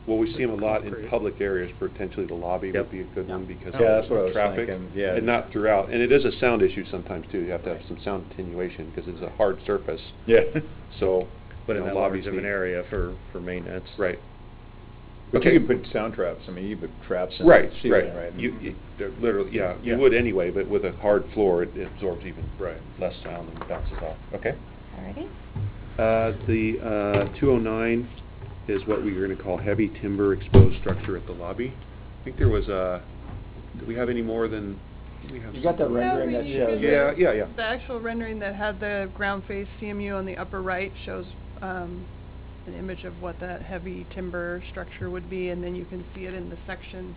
S2: Well, we see them a lot in
S11: concrete.
S2: public areas. Potentially the lobby would be a good one because
S4: that's what I
S2: of
S4: was
S2: traffic.
S4: thinking. Yeah.
S2: And not throughout. And it is a sound issue sometimes too. You have to have some sound attenuation because it's a hard surface.
S4: Yeah.
S2: So,
S9: but in that
S2: lobbies
S9: large of an area for maintenance.
S2: Right.
S4: But you can put sound traps, I mean, you put traps in
S2: Right,
S4: the ceiling,
S2: right.
S4: right?
S2: They're literally, yeah, you
S4: Yeah.
S2: would anyway, but with a hard floor, it absorbs even
S4: Right.
S2: less sound and bounces off. Okay.
S1: Alrighty.
S2: The 209 is what we were going to call heavy timber exposed structure at the lobby. I think there was do we have any more than, we have?
S7: You got that rendering that shows?
S2: Yeah.
S10: The actual rendering that had the ground face CMU on the upper right shows an image of what that heavy timber structure would be, and then you can see it in the section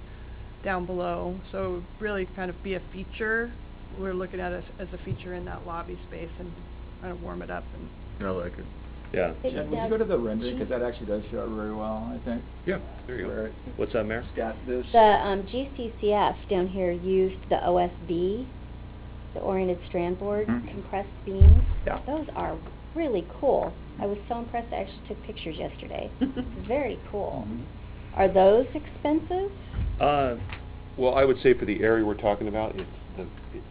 S10: down below. So it would really kind of be a feature. We're looking at it as a feature in that lobby space and kind of warm it up. And
S4: I like it.
S9: Yeah.
S7: Jen, would you go to the rendering, because that actually does show it very well, I think.
S2: Yeah, there you go.
S9: What's that, Mayor?
S7: Got this.
S1: The GCCF down here used the OSB, the oriented strand board, compressed beams.
S7: Yeah.
S1: Those are really cool. I was so impressed, I actually took pictures yesterday. Very cool. Are those expensive?
S2: Well, I would say for the area we're talking about,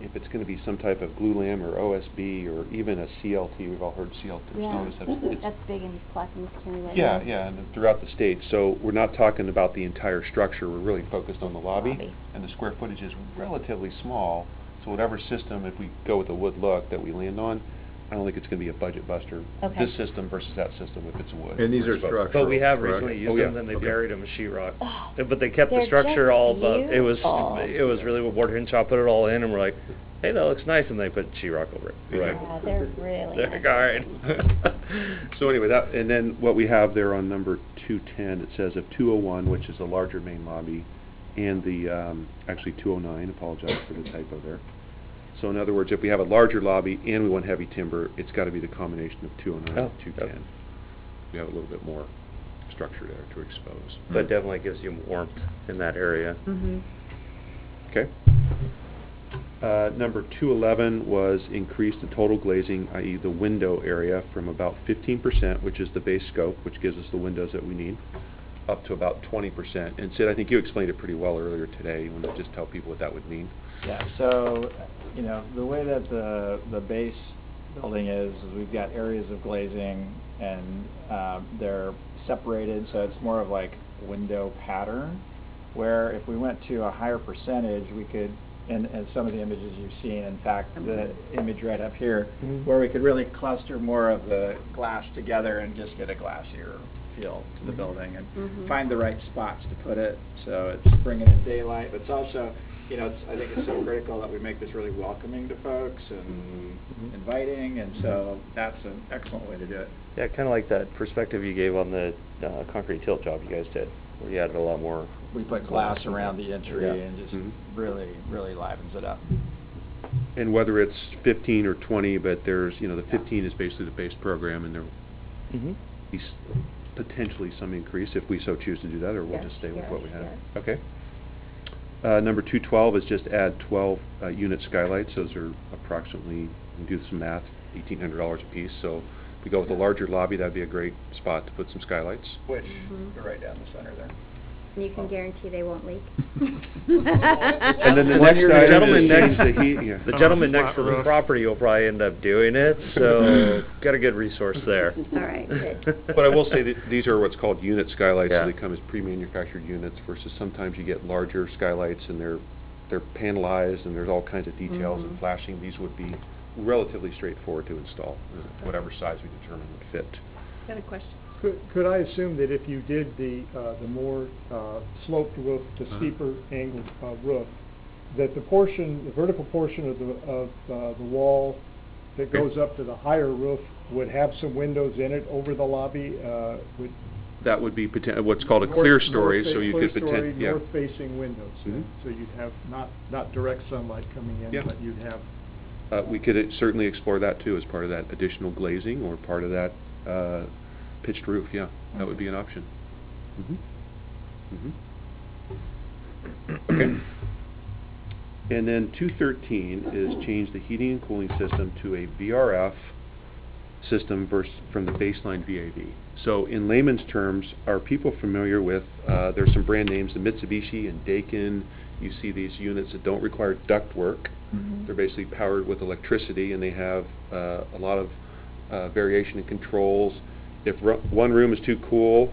S2: if it's going to be some type of glulam or OSB or even a CLT, we've all heard CLT.
S1: Yeah,
S2: it's
S1: that's big in Clackamas County right now.
S2: Yeah, and throughout the state. So we're not talking about the entire structure. We're really focused on the lobby. And the square footage is relatively small. So whatever system, if we go with the wood look that we land on, I don't think it's going to be a budget buster.
S1: Okay.
S2: This system versus that system if it's wood.
S4: And these are
S2: structural.
S4: structural,
S9: But we have
S4: correct?
S9: recently used them, and they buried them with sheetrock.
S1: Oh,
S9: But they kept the
S1: they're
S9: structure
S1: just
S9: all above. It
S1: beautiful.
S9: was really with mortar and shop, put it all in, and we're like, hey, that looks nice, and they put sheetrock over it.
S2: Right.
S1: Yeah, they're really
S9: They're
S1: nice.
S9: like, all right.
S2: So anyway, that, and then what we have there on number 210, it says of 201, which is the larger main lobby, and the, actually 209, apologize for the typo there. So in other words, if we have a larger lobby and we want heavy timber, it's got to be the combination of 209 and 210. We have a little bit more structure there to expose.
S9: But it definitely gives you warmth in that area.
S2: Okay. Number 211 was increase the total glazing, i.e. the window area, from about 15%, which is the base scope, which gives us the windows that we need, up to about 20%. And Sid, I think you explained it pretty well earlier today. You want to just tell people what that would mean?
S7: Yeah, so, you know, the way that the base building is we've got areas of glazing, and they're separated, so it's more of like window pattern, where if we went to a higher percentage, we could, and some of the images you've seen, in fact, the image right up here, where we could really cluster more of the glass together and just get a glassier feel to the building, and find the right spots to put it, so it's bringing in daylight, but it's also, you know, I think it's so critical that we make this really welcoming to folks and inviting, and so that's an excellent way to do it.
S9: Yeah, kind of like that perspective you gave on the concrete tilt job you guys did, where you added a lot more.
S7: We put glass around the entry,
S9: Yeah.
S7: and just really livens it up.
S2: And whether it's 15 or 20, but there's, you know, the 15 is basically the base program, and there is potentially some increase if we so choose to do that, or we'll just stay with what we have. Okay. Number 212 is just add 12 unit skylights. Those are approximately, you can do some math, $1,800 a piece. So if we go with a larger lobby, that'd be a great spot to put some skylights.
S7: Which, right down the center there.
S1: You can guarantee they won't leak.
S2: And then the
S9: Well,
S2: next
S9: the
S2: item
S9: gentleman
S2: is
S9: next
S2: change the heat. Yeah.
S9: the gentleman next to the property will probably end up doing it, so got a good resource there.
S1: All right, good.
S2: But I will say that these are what's called unit skylights,
S9: Yeah.
S2: so they come as pre-manufactured units versus sometimes you get larger skylights and they're panelized and there's all kinds of details and flashing. These would be relatively straightforward to install, whatever size we determine would fit.
S6: Got a question?
S5: Could I assume that if you did the more sloped roof, the steeper angled roof, that the vertical portion of the wall that goes up to the higher roof would have some windows in it over the lobby?
S2: That would be what's called a clear story, so you could potentially, yeah.
S5: North-facing windows, so you'd have not direct sunlight coming in, but you'd have.
S2: We could certainly explore that too as part of that additional glazing or part of that pitched roof. Yeah, that would be an option. Okay. And then 213 is change the heating and cooling system to a VRF system from the baseline VAV. So in layman's terms, are people familiar with, there's some brand names, the Mitsubishi and Daikin. You see these units that don't require ductwork. They're basically powered with electricity, and they have a lot of variation in controls. If one room is too cool,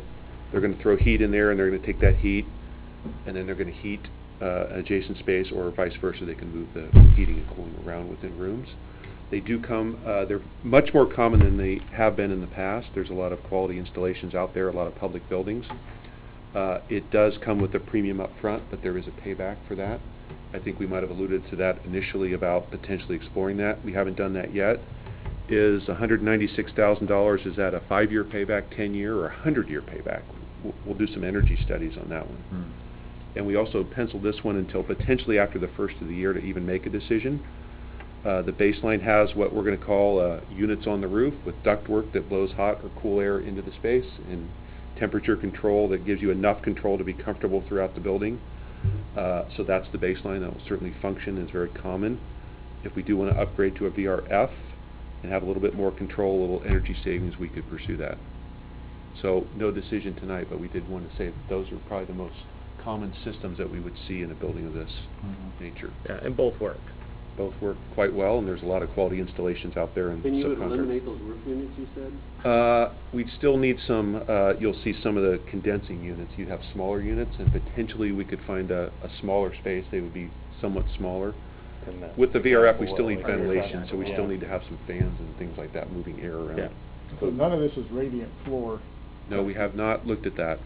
S2: They're going to throw heat in there, and they're going to take that heat, and then they're going to heat an adjacent space, or vice versa. They can move the heating and cooling around within rooms. They do come, they're much more common than they have been in the past. There's a lot of quality installations out there, a lot of public buildings. It does come with a premium up front, but there is a payback for that. I think we might have alluded to that initially about potentially exploring that. We haven't done that yet. Is $196,000, is that a 5-year payback, 10-year, or 100-year payback? We'll do some energy studies on that one. And we also penciled this one until potentially after the first of the year to even make a decision. The baseline has what we're going to call units on the roof with ductwork that blows hot or cool air into the space, and temperature control that gives you enough control to be comfortable throughout the building. So that's the baseline. That will certainly function, is very common. If we do want to upgrade to a VRF and have a little bit more control, a little energy savings, we could pursue that. So no decision tonight, but we did want to say that those are probably the most common systems that we would see in a building of this nature.
S9: Yeah, and both work.
S2: Both work quite well, and there's a lot of quality installations out there.
S13: And you would eliminate those roof units, you said?
S2: We'd still need some, you'll see some of the condensing units. You'd have smaller units, and potentially we could find a smaller space. They would be somewhat smaller. With the VRF, we still need ventilation, so we still need to have some fans and things like that moving air around.
S9: Yeah.
S5: So none of this is radiant floor?
S2: No, we have not looked at that.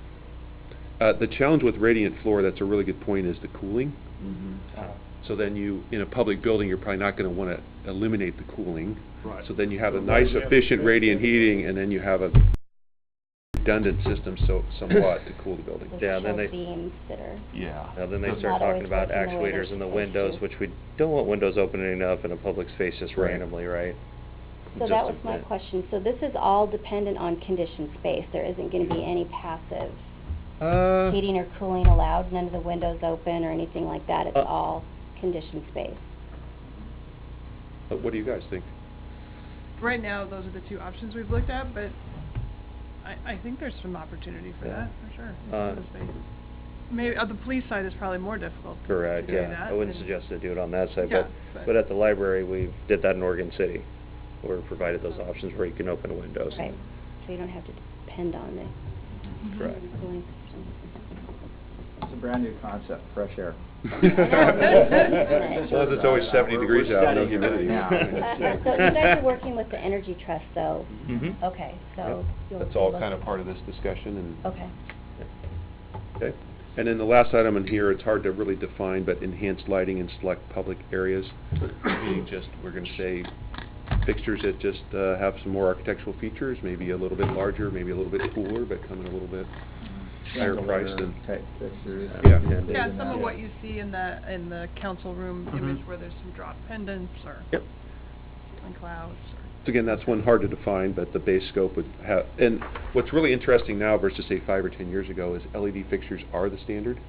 S2: The challenge with radiant floor, that's a really good point, is the cooling. So then you, in a public building, you're probably not going to want to eliminate the cooling.
S5: Right.
S2: So then you have
S5: So
S2: a nice,
S5: you have
S2: efficient
S5: to-
S2: radiant heating, and then you have a redundant system somewhat to cool the building.
S9: Yeah, then they
S1: beams that are.
S2: Yeah.
S9: Now then they
S1: Not
S9: start
S1: always
S9: talking about
S1: working the way they're
S9: actuators in the
S1: supposed
S9: windows,
S1: to.
S9: which we don't want windows opening up in a public space just
S2: Right.
S9: randomly, right?
S1: So
S9: Just
S1: that was
S9: a
S1: my
S9: bit.
S1: question. So this is all dependent on conditioned space. There isn't going to be any passive heating or cooling allowed, none of the windows open or anything like that. It's all conditioned space.
S2: What do you guys think?
S10: Right now, those are the two options we've looked at, but I think there's some opportunity for
S9: Yeah.
S10: that, for sure.
S9: Uh,
S10: The space. Maybe, the police side is probably more difficult.
S9: Correct,
S10: to do
S9: yeah.
S10: that,
S9: I wouldn't
S10: and-
S9: suggest to do it on that side,
S10: Yeah,
S9: but at the library, we did that in Oregon City, where we provided those options where you can open windows.
S1: Right. So you don't have to depend on the
S9: Correct.
S1: cooling system.
S7: It's a brand new concept, fresh air.
S2: As long as it's always 70 degrees
S7: We're
S2: out, no
S7: studying it right
S2: humidity.
S7: now.
S1: So you guys are working with the Energy Trust, though?
S2: Mhm.
S1: Okay, so you'll
S2: That's all
S1: look-
S2: kind of part of this discussion, and
S1: Okay.
S2: okay. And then the last item in here, it's hard to really define, but enhanced lighting in select public areas. Meaning just, we're going to say fixtures that just have some more architectural features, maybe a little bit larger, maybe a little bit cooler, but come in a little bit higher price than.
S7: Type fixtures.
S2: Yeah.
S10: Yeah, some of what you see in the council room image where there's some drop pendants or
S2: Yep.
S10: ceiling clouds or.
S2: So again, that's one hard to define, but the base scope would have, and what's really interesting now versus say 5 or 10 years ago is LED fixtures are the standard,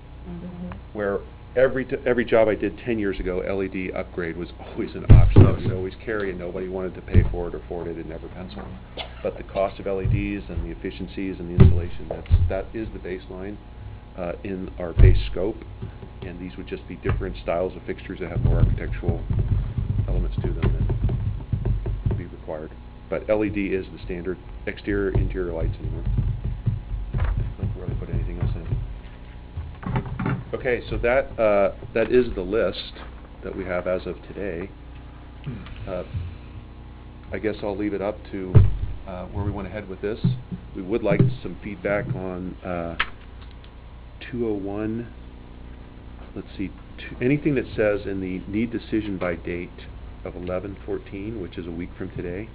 S2: where every job I did 10 years ago, LED upgrade was always an option that we always carry, and nobody wanted to pay for it or afford it, and never penciled. But the cost of LEDs and the efficiencies and the installation, that is the baseline in our base scope, and these would just be different styles of fixtures that have more architectural elements to them than would be required. But LED is the standard exterior, interior lights anymore. Don't really put anything else in. Okay, so that is the list that we have as of today. I guess I'll leave it up to where we want to head with this. We would like some feedback on 201. Let's see, anything that says in the need decision by date of 11/14, which is a week from today.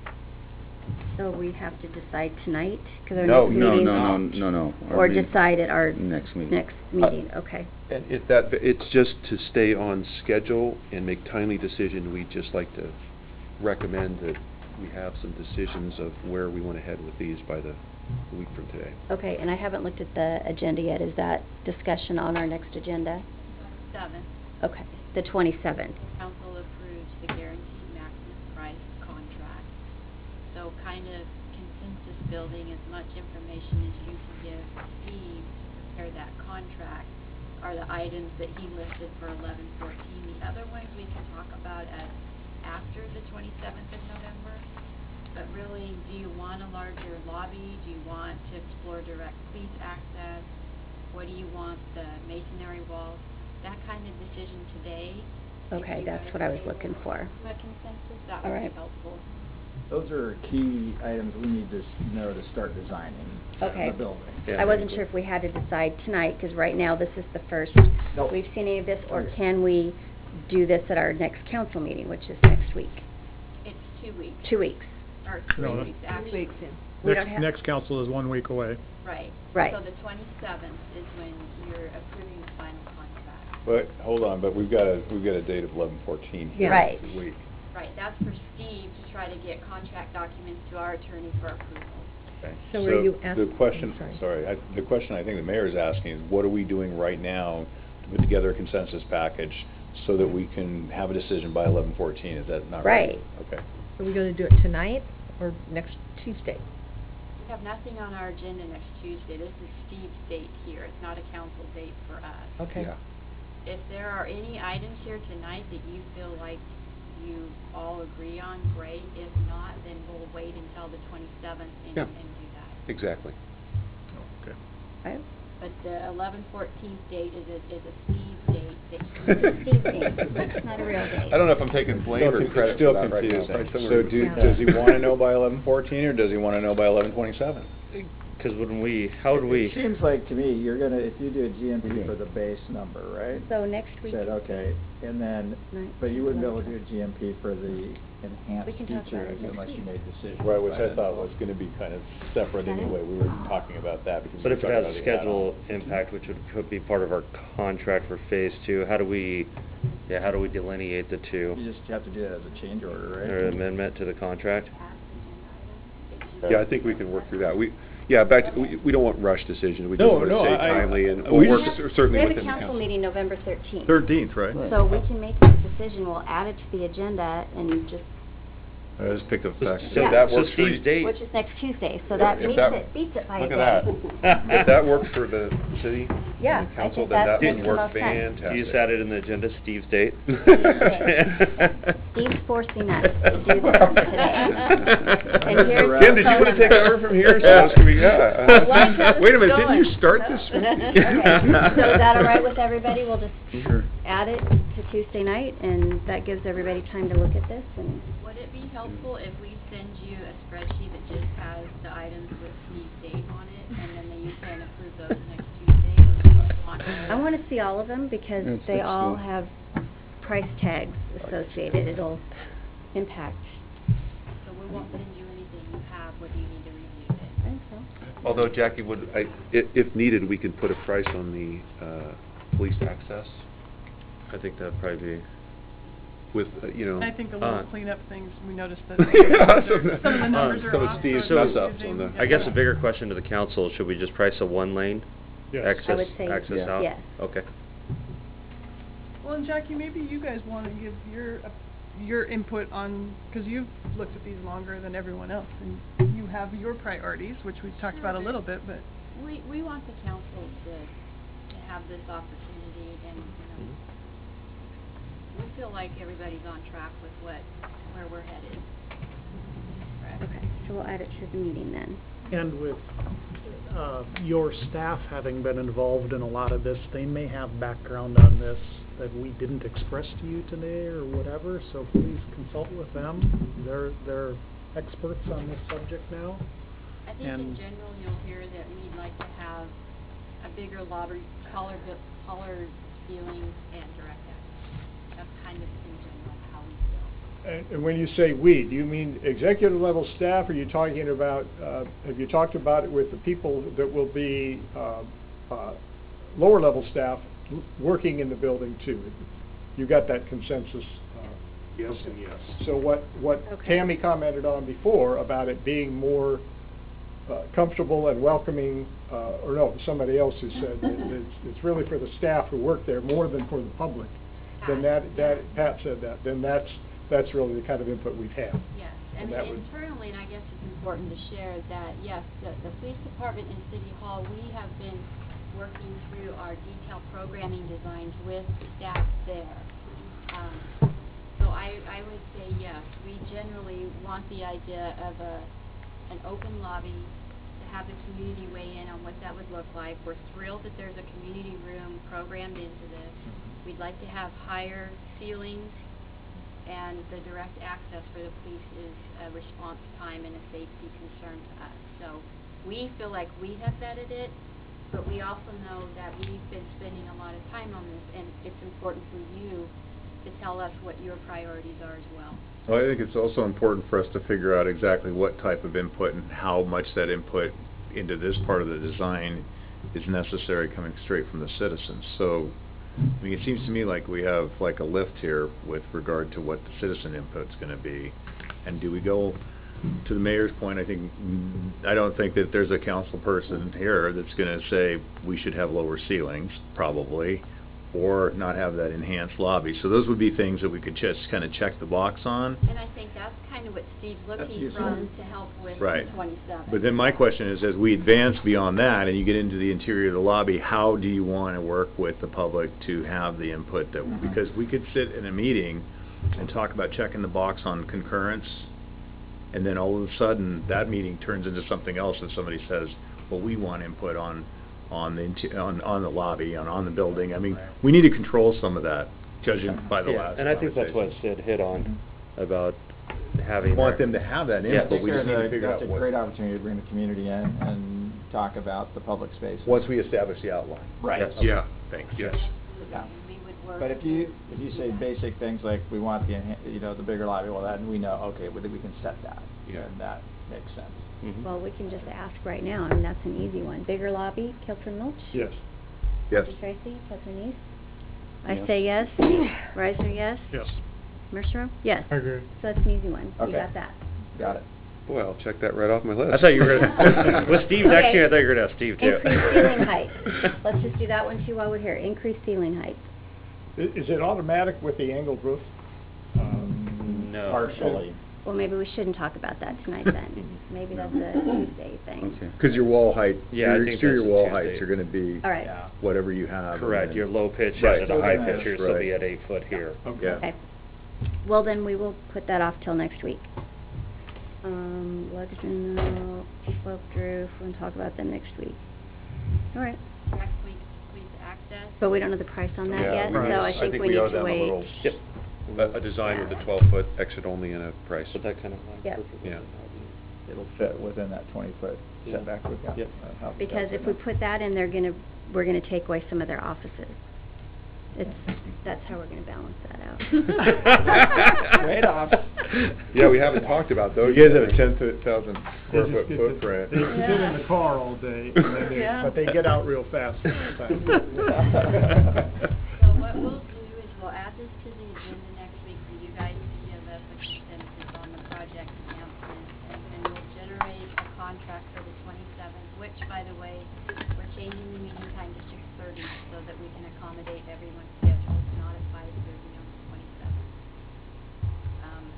S1: So we have to decide tonight? 'Cause our
S2: No,
S1: next
S2: no,
S1: meeting's-
S12: No.
S1: Or decide at our
S12: Next meeting.
S1: next meeting, okay.
S2: And it's just to stay on schedule and make timely decision. We'd just like to recommend that we have some decisions of where we want to head with these by the week from today.
S1: Okay, and I haven't looked at the agenda yet. Is that discussion on our next agenda?
S14: 7,
S1: Okay, the 27th.
S14: council approves the guaranteed maximum price contract. So kind of consensus building, as much information as you can give Steve to prepare that contract are the items that he listed for 11/14. The other ones we can talk about after the 27th of November, but really Do you want a larger lobby? Do you want to explore direct police access? What do you want, the masonry walls? That kind of decision today.
S1: Okay, that's what I was looking for.
S14: A consensus, that
S1: All
S14: would be
S1: right.
S14: helpful.
S7: Those are key items we need to know to start designing
S1: Okay.
S7: the building.
S1: I wasn't sure if we had to decide tonight, because right now this is the first
S7: Nope.
S1: we've seen any of this, or can we do this at our next council meeting, which is next week?
S14: It's 2 weeks.
S1: 2 weeks.
S14: Or
S11: No,
S14: 3 weeks, actually.
S1: We don't
S11: Next,
S1: have-
S11: next council is 1 week away.
S14: Right.
S1: Right.
S14: So the 27th is when you're approving the final contract.
S4: But, hold on, but we've got a date of 11/14 here
S1: Right.
S4: this week.
S14: Right, that's for Steve to try to get contract documents to our attorney for approval.
S4: Okay.
S3: So are you
S4: the question,
S3: I'm sorry.
S4: the question I think the mayor is asking is, what are we doing right now to put together a consensus package so that we can have a decision by 11/14? Is that not right?
S1: Right.
S4: Okay.
S3: Are we gonna do it tonight or next Tuesday?
S14: We have nothing on our agenda next Tuesday. This is Steve's date here. It's not a council date for us.
S3: Okay.
S4: Yeah.
S14: If there are any items here tonight that you feel like you all agree on, great. If not, then we'll wait until the 27th and
S2: Yeah.
S14: do that.
S2: Exactly.
S11: Okay.
S1: Okay.
S14: But the 11/14 date is a Steve date.
S1: It's a Steve date. It's not a real date.
S2: I don't know if I'm taking blame or credit for that right now.
S4: Still
S2: Right,
S4: confusing.
S2: somewhere
S4: So
S2: between
S4: does he
S2: that.
S4: want to know by 11/14 or does he want to know by 11/27?
S9: Because how would we?
S7: It seems like to me, you're gonna, if you do a GMP for the base number, right?
S1: So next week.
S7: Said, okay, and then,
S1: Right.
S7: but you wouldn't be able to do a GMP for the
S1: We
S7: enhanced
S1: can talk about
S7: features
S1: it next
S7: unless you
S1: week.
S7: made decisions.
S4: Right, which
S7: by
S4: I
S7: then.
S4: thought was going to be kind of separate
S1: Okay.
S4: anyway. We were talking about that because.
S9: But
S4: we
S9: if it
S4: were
S9: has
S4: talking
S9: a
S4: about the
S9: schedule
S4: add-on.
S9: impact, which could be part of our contract for phase 2, how do we delineate the two?
S7: You just have to do it as a change order, right?
S9: Or amendment to the contract?
S2: Yeah, I think we can work through that. We don't want rush decisions. We
S4: No,
S2: just want to
S4: no,
S2: stay
S4: I-
S2: timely, and
S4: we
S2: we'll work
S4: just-
S2: certainly
S1: We
S2: within
S1: have
S2: the
S1: a council meeting November 13th.
S4: 13th, right?
S1: So we can make this decision, we'll add it to the agenda and just,
S4: I just picked up the fact.
S2: So
S1: Yeah.
S2: that
S9: So
S2: works for
S9: Steve's
S2: you?
S9: date.
S1: which is next Tuesday, so
S2: If
S1: that
S2: that-
S1: beats it by a
S2: Look
S1: day.
S2: at that. If that works for the city
S1: Yeah,
S2: and the
S1: I
S2: council,
S1: think
S2: then
S1: that
S2: that
S1: makes
S2: would
S1: the
S2: work
S1: most sense.
S2: fantastic.
S9: You just added in the agenda Steve's date?
S1: Steve's forcing us to do this today. And here's
S2: Kim, did you want to take over from here? So else can we, wait a minute, didn't you start this?
S1: Okay, so is that all right with everybody? We'll just
S2: Sure.
S1: add it to Tuesday night, and that gives everybody time to look at this, and
S14: Would it be helpful if we send you a spreadsheet that just has the items with Steve's date on it, and then you can approve those next Tuesday? Or do you want
S1: I want to see all of them because
S4: Yes,
S1: they
S4: that's
S1: all
S4: good.
S1: have price tags associated. It'll impact.
S14: So we won't send you anything you have, what do you need to review it?
S1: I think so.
S2: Although, Jackie, if needed, we can put a price on the police access
S9: I think that'd probably be...
S2: with,
S10: I think the little cleanup things, we noticed that
S2: Yeah,
S10: some of the numbers are
S2: some of
S10: off.
S2: Steve's
S10: so it's
S2: mess-ups on
S10: confusing.
S2: the-
S9: I guess a bigger question to the council, should we just price a 1-lane
S11: Yes.
S9: access,
S1: I would say
S9: access
S1: yes.
S9: out?
S1: Yes.
S9: Okay.
S10: Well, and Jackie, maybe you guys want to give your input on, because you've looked at these longer than everyone else, and you have your priorities, which we've talked about a little bit, but
S14: We want the council to have this opportunity, and, we feel like everybody's on track with where we're headed. Correct.
S1: Okay, so we'll add it to the meeting then.
S15: And with your staff having been involved in a lot of this, they may have background on this that we didn't express to you today or whatever, so please consult with them. They're experts on this subject now.
S14: I think in
S15: And-
S14: general, you'll hear that we'd like to have a bigger lobby, color ceilings and direct access. That's kind of in general how we feel.
S5: And when you say we, do you mean executive level staff, or are you talking about, have you talked about it with the people that will be lower level staff working in the building too? You got that consensus?
S16: Yes and yes.
S5: So what
S1: Okay.
S5: Tammy commented on before about it being more comfortable and welcoming, or no, somebody else who said that it's really for the staff who work there more than for the public. Then Pat said that, then that's really the kind of input we've had.
S14: Yes,
S5: And
S14: and
S5: that would-
S14: internally, and I guess it's important to share that, yes, the police department and City Hall, we have been working through our detailed programming designs with staff there. So I would say yes, we generally want the idea of a an open lobby to have the community weigh in on what that would look like. We're thrilled that there's a community room programmed into this. We'd like to have higher ceilings, and the direct access for the police is a response time and a safety concern to us. So we feel like we have vetted it, but we also know that we've been spending a lot of time on this, and it's important for you to tell us what your priorities are as well.
S4: Well, I think it's also important for us to figure out exactly what type of input and how much that input into this part of the design is necessary coming straight from the citizens. So, I mean, it seems to me like we have like a lift here with regard to what the citizen input's going to be. And do we go, to the mayor's point, I don't think that there's a council person here that's going to say we should have lower ceilings, probably, or not have that enhanced lobby. So those would be things that we could just kind of check the box on.
S14: And I think that's kind of what Steve's looking from to help with
S4: Right.
S14: the 27.
S4: But then my question is, as we advance beyond that and you get into the interior of the lobby, how do you want to work with the public to have the input that, because we could sit in a meeting and talk about checking the box on concurrence, and then all of a sudden that meeting turns into something else and somebody says, well, we want input on the lobby, on the building. I mean, we need to control some of that, judging by the last
S9: and I think that's what Sid hit on about having.
S4: We want them to have that input, but we just need to figure out
S7: That's a great opportunity to bring the community in and talk about the public space.
S4: once we establish the outline.
S7: Right.
S4: Yes.
S2: Yeah.
S4: Thanks.
S2: Yes.
S7: Yeah. But if you say basic things like we want the the bigger lobby, well, then we know, okay, we can set that.
S2: Yeah.
S7: And that makes sense.
S1: Well, we can just ask right now. I mean, that's an easy one. Bigger lobby, Councilor Milch?
S5: Yes.
S4: Yes.
S1: Councilor Tracy, Councilor Neese? I
S12: Yes.
S1: say yes. Riser, yes.
S11: Yes.
S1: Mercer? Yes.
S8: I agree.
S1: So that's an easy one.
S7: Okay.
S1: You got that.
S7: Got it.
S2: Boy, I'll check that right off my list.
S9: I thought you were gonna, with Steve next
S1: Okay.
S9: year, I thought you were gonna have Steve too.
S1: Increase ceiling height. Let's just do that one too while we're here. Increase ceiling height.
S5: Is it automatic with the angled roof?
S9: No.
S7: Partially.
S1: Well, maybe we shouldn't talk about that tonight then. Maybe that's a Tuesday thing.
S12: Okay.
S4: Because your wall height,
S9: Yeah, I
S4: your
S9: think
S4: exterior
S9: that's a
S4: wall
S9: Tuesday.
S4: heights are going to be
S1: All right.
S7: Yeah.
S4: whatever you have. and
S9: Correct,
S4: then-
S9: your low pitch
S4: Right.
S9: and the high
S7: So
S9: pitch, you'll still
S4: right.
S9: be at 8 foot here.
S4: Yeah.
S1: Okay. Well, then we will put that off till next week. Luxury, sloped roof, we're gonna talk about that next week. All right.
S14: Direct police access.
S1: But we don't know the price on that
S2: Yeah,
S1: yet,
S2: we
S1: so
S2: need-
S1: I think we need
S2: owe
S1: to
S2: them a
S1: wait.
S2: little-
S9: Yep.
S2: A design with a 12-foot exit only and a price.
S9: But that kind of lines
S1: Yep.
S9: perfectly
S2: Yeah.
S9: with how
S7: It'll fit within that 20-foot
S9: Yeah.
S7: setback we've got.
S9: Yep.
S1: Because if we put that in, we're gonna take away some of their offices. That's how we're gonna balance that out.
S7: Trade-offs.
S2: Yeah, we haven't talked about those.
S4: You guys have a 10,000 square
S5: They
S4: foot
S5: just get to-
S4: footprint.
S5: They can sit in the car all day, and then
S6: Yeah.
S5: but they get out real fast most of the time.
S14: So what we'll do is we'll add this to the agenda next week for you guys to give us a consensus on the project announcement, and then we'll generate a contract for the 27th, which, by the way, we're changing the meeting time to 6:30 so that we can accommodate everyone's schedule, not at 5:30 on the 27th.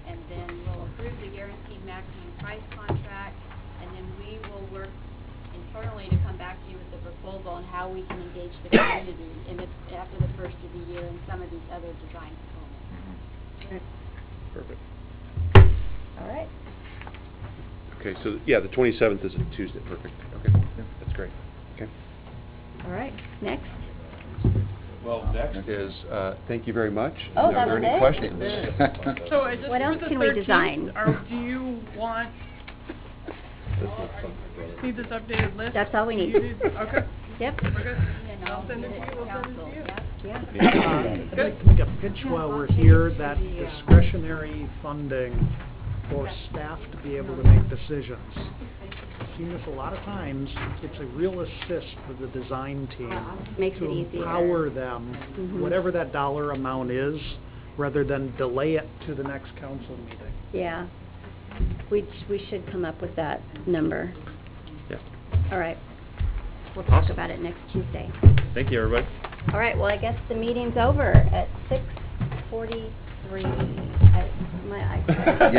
S14: And then we'll approve the guaranteed maximum price contract, and then we will work internally to come back to you with a proposal on how we can engage the community after the first of the year and some of these other design components.
S2: Perfect.
S1: All right.
S2: Okay, so, yeah, the 27th is a Tuesday. Perfect. Okay, yeah, that's great. Okay.
S1: All right. Next.
S2: Well, next is, thank you very much.
S1: Oh,
S2: Are
S1: that
S2: there
S1: was
S2: any
S1: it?
S2: questions?
S10: So is this
S1: What
S10: for
S1: else
S10: the
S1: can we
S10: 13th,
S1: design?
S10: Or do you want, need this updated list?
S1: That's all we need.
S10: You okay,
S1: Yep.
S10: we're good.
S14: And
S10: I'll send it to you, we'll send it to you.
S1: Yeah.
S15: I think a pitch while we're here, that discretionary funding for staff to be able to make decisions. I've seen this a lot of times, it's a real assist for the design team.
S1: Makes it
S15: to
S1: easier.
S15: empower them,
S1: Mhm.
S15: whatever that dollar amount is, rather than delay it to the next council meeting.
S1: Yeah. We should come up with that number.
S9: Yeah.
S1: All right. We'll talk about it next Tuesday.
S9: Thank you, everybody.
S1: All right, well, I guess the meeting's over at 6:43. My eyes.
S12: Yep.